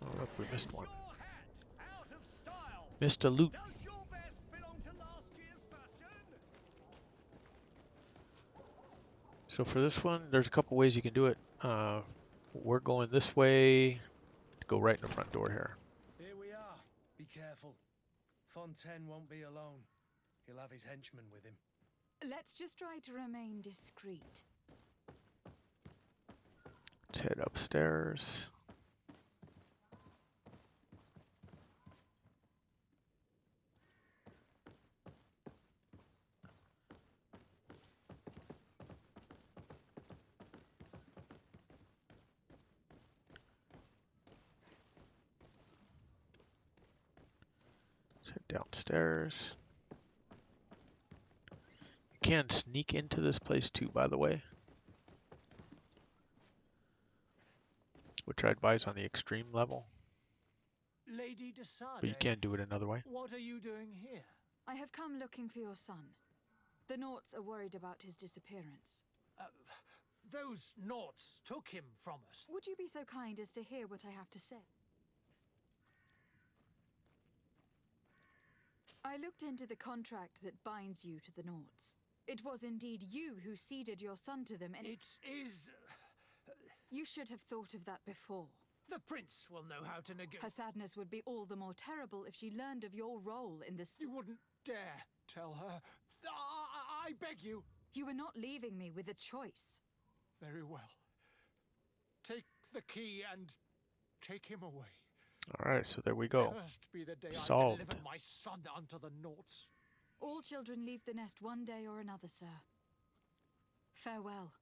Oh, look, we missed one. Missed a loot. So for this one, there's a couple ways you can do it. We're going this way to go right in the front door here. Here we are. Be careful. Fontaine won't be alone. He'll have his henchmen with him. Let's just try to remain discreet. Let's head upstairs. Downstairs. You can sneak into this place too, by the way, which I advise on the extreme level. Lady de Sade, But you can do it another way. what are you doing here? I have come looking for your son. The Naughts are worried about his disappearance. Those Naughts took him from us. Would you be so kind as to hear what I have to say? I looked into the contract that binds you to the Naughts. It was indeed you who ceded your son to them, and... It is... You should have thought of that before. The prince will know how to negotiate. Her sadness would be all the more terrible if she learned of your role in this... You wouldn't dare tell her. I beg you. You were not leaving me with a choice. Very well. Take the key and take him away. All right, so there we go. Cursed be the day Solved. I delivered my son unto the Naughts. All children leave the nest one day or another, sir. Farewell.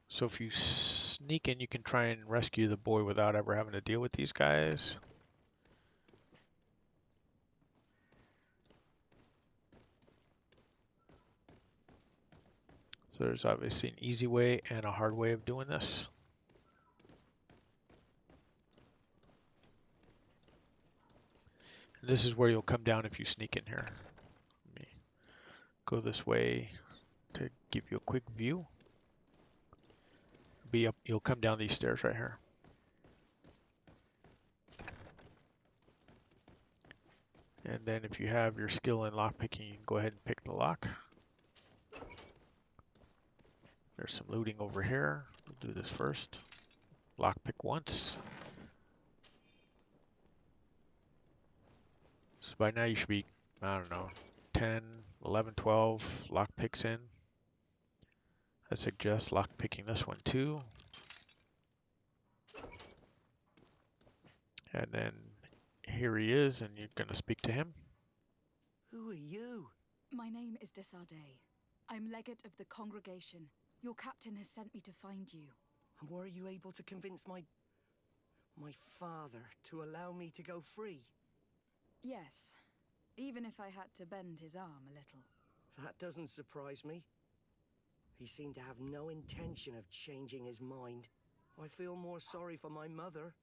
So if you sneak in, you can try and rescue the boy without ever having to deal with these guys. So there's obviously an easy way and a hard way of doing this. And this is where you'll come down if you sneak in here. Let me go this way to give you a quick view. Be up, you'll come down these stairs right here. And then if you have your skill in lockpicking, you can go ahead and pick the lock. There's some looting over here. We'll do this first. Lockpick once. So by now you should be, I don't know, 10, 11, 12 lockpicks in. I suggest lockpicking this one too. And then here he is, and you're going to speak to him. Who are you? My name is Desade. I'm legate of the congregation. Your captain has sent me to find you. And were you able to convince my father to allow me to go free? Yes, even if I had to bend his arm a little. That doesn't surprise me. He seemed to have no intention of changing his mind. I feel more sorry for my mother.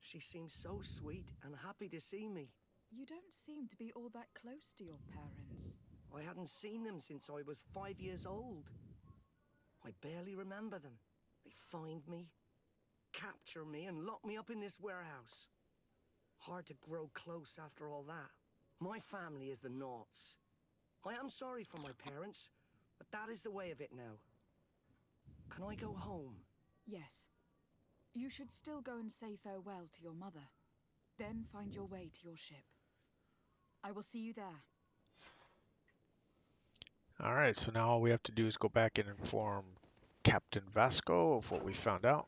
She seems so sweet and happy to see me. You don't seem to be all that close to your parents. I hadn't seen them since I was 5 years old. I barely remember them. They find me, capture me, and lock me up in this warehouse. Hard to grow close after all that. My family is the Naughts. I am sorry for my parents, but that is the way of it now. Can I go home? Yes. You should still go and say farewell to your mother. Then find your way to your ship. I will see you there. All right, so now all we have to do is go back and inform Captain Vasco of what we found out.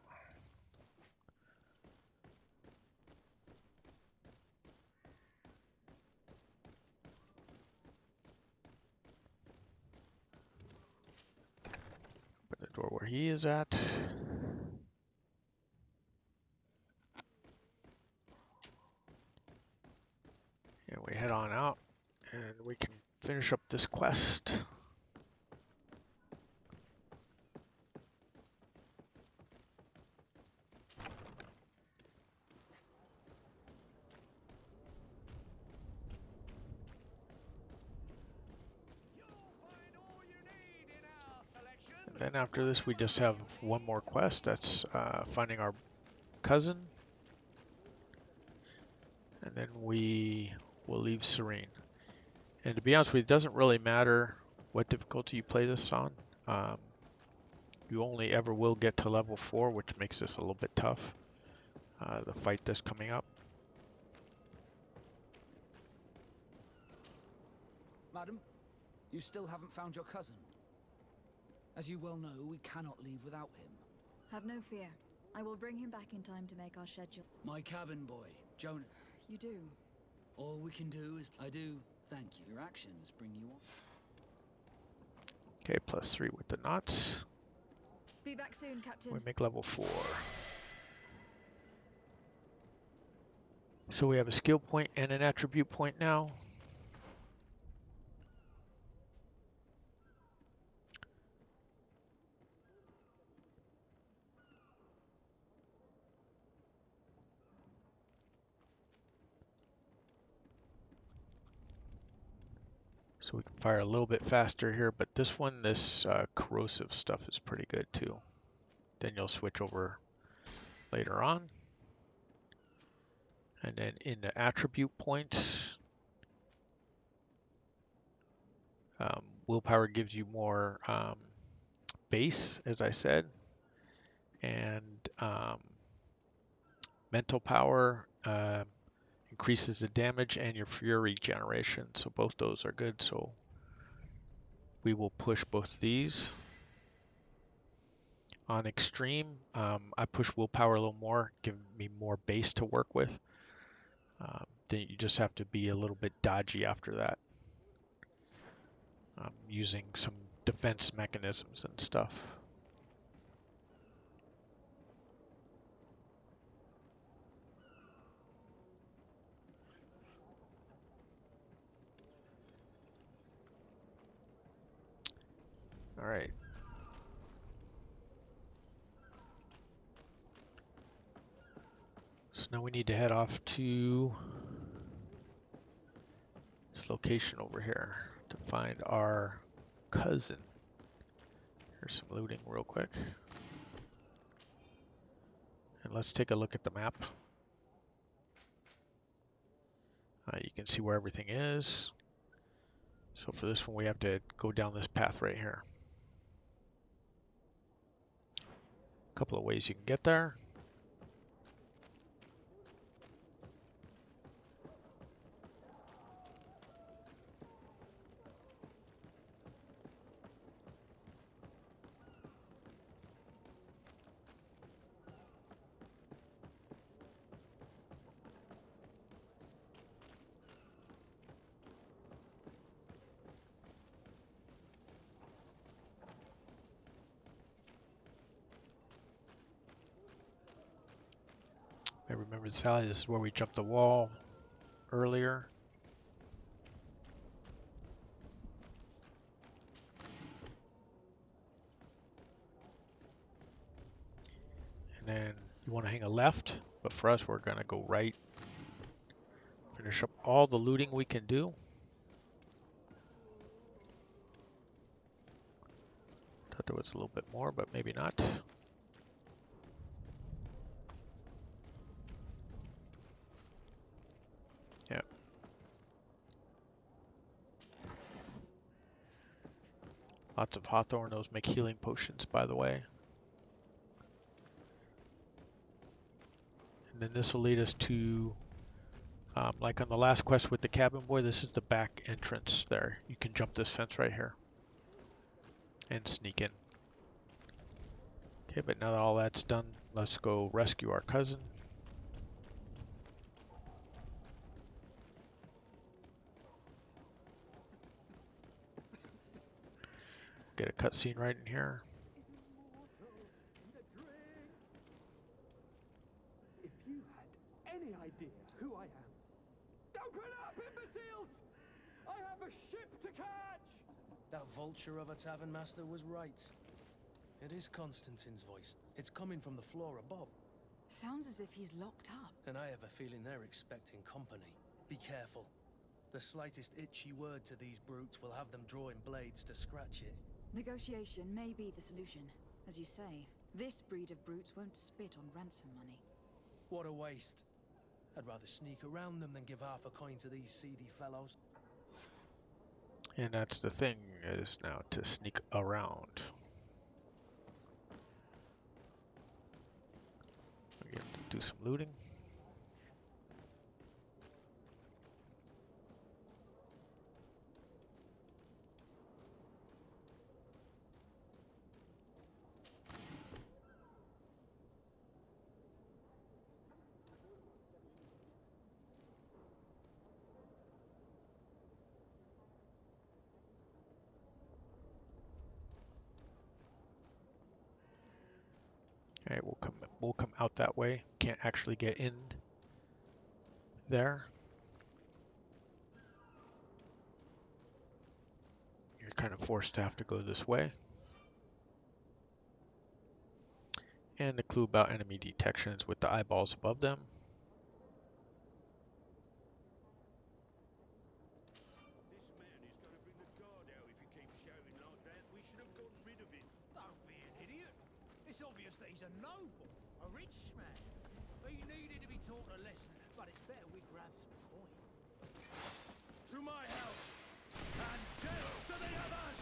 Open the door where he is at. And we head on out, and we can finish up this quest. And then after this, we just have one more quest. That's finding our cousin. And then we will leave Serene. And to be honest with you, it doesn't really matter what difficulty you play this on. You only ever will get to level 4, which makes this a little bit tough. The fight that's coming up. Madam, you still haven't found your cousin. As you well know, we cannot leave without him. Have no fear. I will bring him back in time to make our schedule. My cabin boy, Jonah. You do. All we can do is... I do thank you. Your actions bring you on. Okay, +3 with the knots. Be back soon, Captain. We make level 4. So we have a skill point and an attribute point now. So we can fire a little bit faster here, but this one, this corrosive stuff is pretty good too. Then you'll switch over later on. And then in the attribute points, willpower gives you more base, as I said, and mental power increases the damage and your fury generation. So both those are good. So we will push both these. On extreme, I push willpower a little more, giving me more base to work with. Then you just have to be a little bit dodgy after that, using some defense mechanisms and stuff. All right. So now we need to head off to this location over here. to find our cousin. Here's some looting real quick. And let's take a look at the map. You can see where everything is. So for this one, we have to go down this path right here. A couple of ways you can get there. I remember Sally, this is where we jumped the wall earlier. And then you want to hang a left, but for us, we're going to go right. Finish up all the looting we can do. Thought there was a little bit more, but maybe not. Yeah. Lots of hawthorn. Those make healing potions, by the way. And then this will lead us to, like on the last quest with the cabin boy, this is the back entrance there. You can jump this fence right here and sneak in. Okay, but now that all that's done, let's go rescue our cousin. Get a cutscene right in here. If you had any idea who I am. Open up, imbeciles! I have a ship to catch! That vulture of a tavern master was right. It is Constantine's voice. It's coming from the floor above. Sounds as if he's locked up. And I have a feeling they're expecting company. Be careful. The slightest itchy word to these brutes will have them drawing blades to scratch it. Negotiation may be the solution. As you say, this breed of brutes won't spit on ransom money. What a waste. I'd rather sneak around them than give half a coin to these seedy fellows. And that's the thing, is now to sneak around. We have to do some looting. All right, we'll come out that way. Can't actually get in there. You're kind of forced to have to go this way. And the clue about enemy detections with the eyeballs above them. This man is going to bring the guard out if he keeps shouting like that. We should have gotten rid of him. Don't be an idiot. It's obvious that he's a noble, a rich man. He needed to be taught a lesson, but it's better we grab some coin. To my help, and death to the others!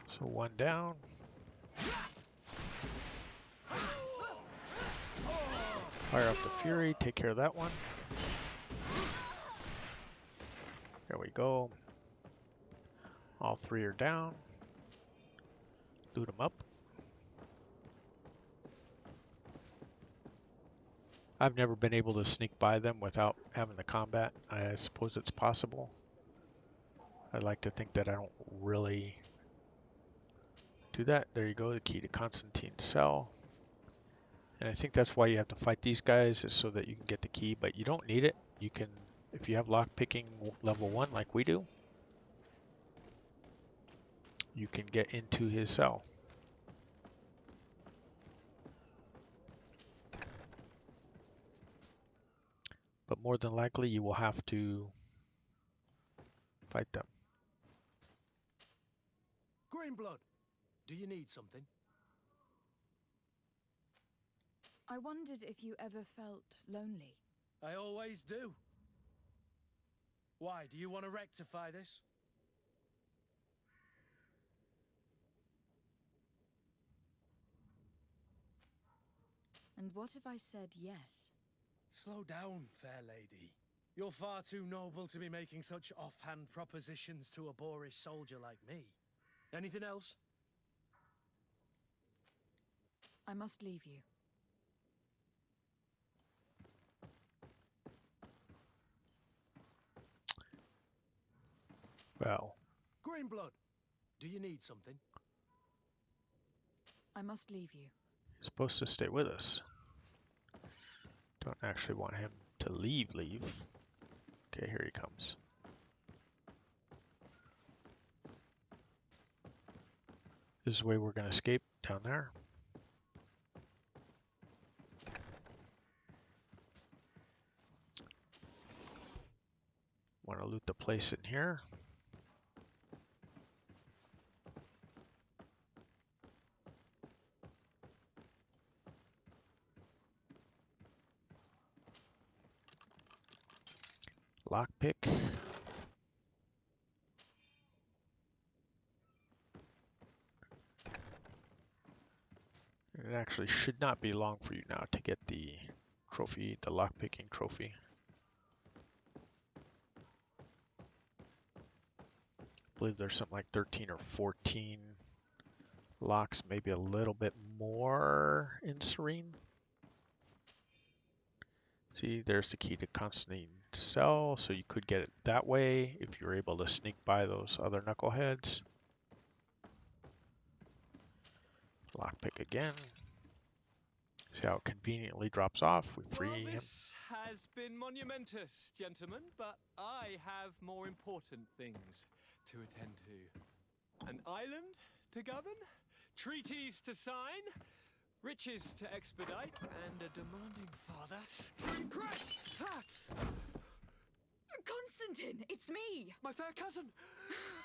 So one down. Fire up the Fury, take care of that one. There we go. All three are down. Loot them up. I've never been able to sneak by them without having the combat. I suppose it's possible. I'd like to think that I don't really do that. There you go, the key to Constantine's cell. And I think that's why you have to fight these guys, is so that you can get the key, but you don't need it. You can, if you have lockpicking level 1 like we do, you can get into his cell. but more than likely you will have to fight them. Greenblood, do you need something? I wondered if you ever felt lonely. I always do. Why, do you want to rectify this? And what if I said yes? Slow down, fair lady. You're far too noble to be making such offhand propositions to a boorish soldier like me. Anything else? I must leave you. Well, Greenblood, do you need something? I must leave you. he's supposed to stay with us. Don't actually want him to leave. Okay, here he comes. This is the way we're going to escape down there. Want to loot the place in here. Lockpick. It actually should not be long for you now to get the trophy, the lockpicking trophy. I believe there's something like 13 or 14 locks, maybe a little bit more in Serene. See, there's the key to Constantine cell, so you could get it that way if you're able to sneak by those other knuckleheads. Lockpick again. See how it conveniently drops off. We free him. This has been monumentous, gentlemen, but I have more important things to attend to. An island to govern, treaties to sign, riches to expedite, and a demanding father to impress! Constantine, it's me! My fair cousin!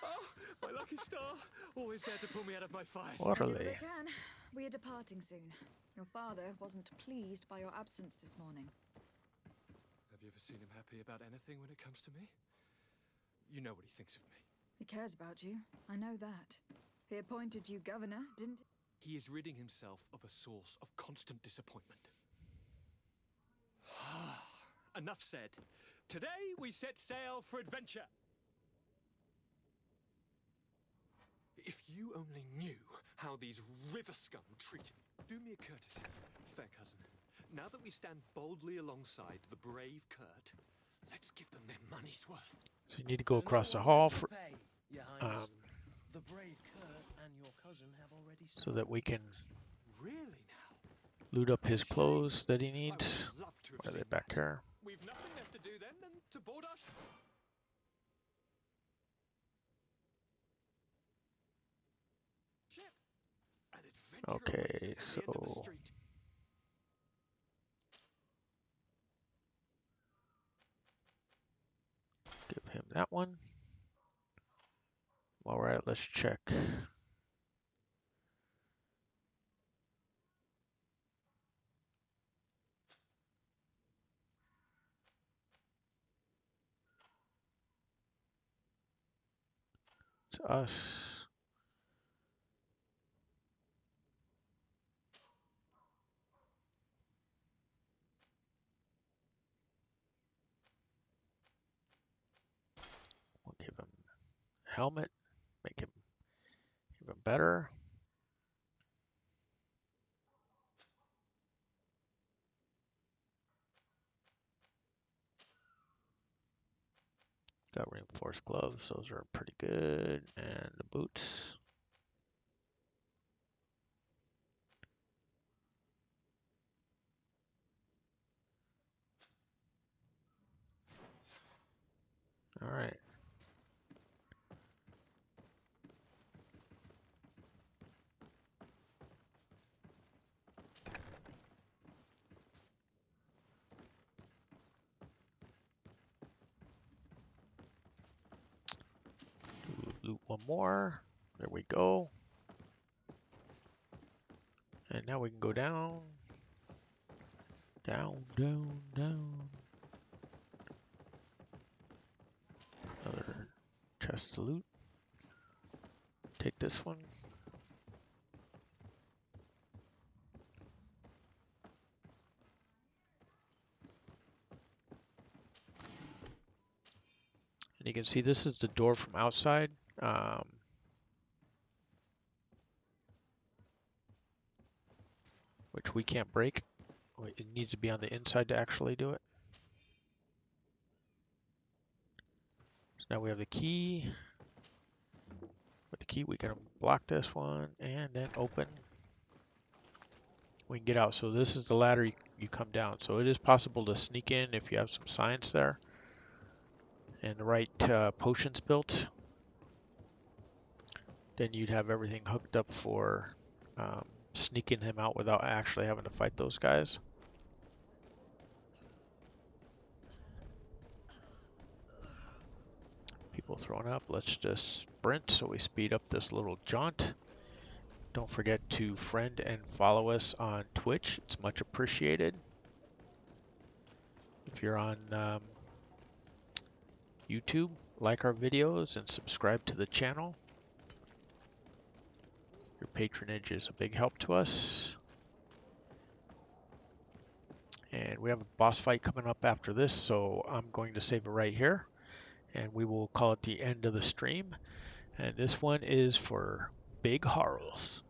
Oh, my lucky star, always there to pull me out of my fires. What are I do what they? I can. We are departing soon. Your father wasn't pleased by your absence this morning. Have you ever seen him happy about anything when it comes to me? You know what he thinks of me. He cares about you. I know that. He appointed you governor, didn't he? He is ridding himself of a source of constant disappointment. Enough said. Today we set sail for adventure. If you only knew how these river scum treated me. Do me a courtesy, fair cousin. Now that we stand boldly alongside the brave Kurt, let's give them their money's worth. So you need to go across the hall for, The brave Kurt and your cousin have already so that we can really now loot up his clothes that he needs. Are they back here? We've nothing left to do then than to board us. Ship. An adventure Okay, awaits us at the end of the so street. give him that one. All right, let's check. To us. We'll give him a helmet, make him even better. Got reinforced gloves, those are pretty good. And the boots. All right. loot one more. There we go. And now we can go down. Down, down, down. Another chest to loot. Take this one. And you can see this is the door from outside. Which we can't break. It needs to be on the inside to actually do it. So now we have the key. With the key we can block this one and then open. We can get out. So this is the ladder you come down. So it is possible to sneak in if you have some science there. And the right potions built. Then you'd have everything hooked up for sneaking him out without actually having to fight those guys. People throwing up. Let's just sprint so we speed up this little jaunt. Don't forget to friend and follow us on Twitch. It's much appreciated. If you're on YouTube, like our videos and subscribe to the channel. Your patronage is a big help to us. And we have a boss fight coming up after this, so I'm going to save it right here. And we will call it the end of the stream. And this one is for Big Harls.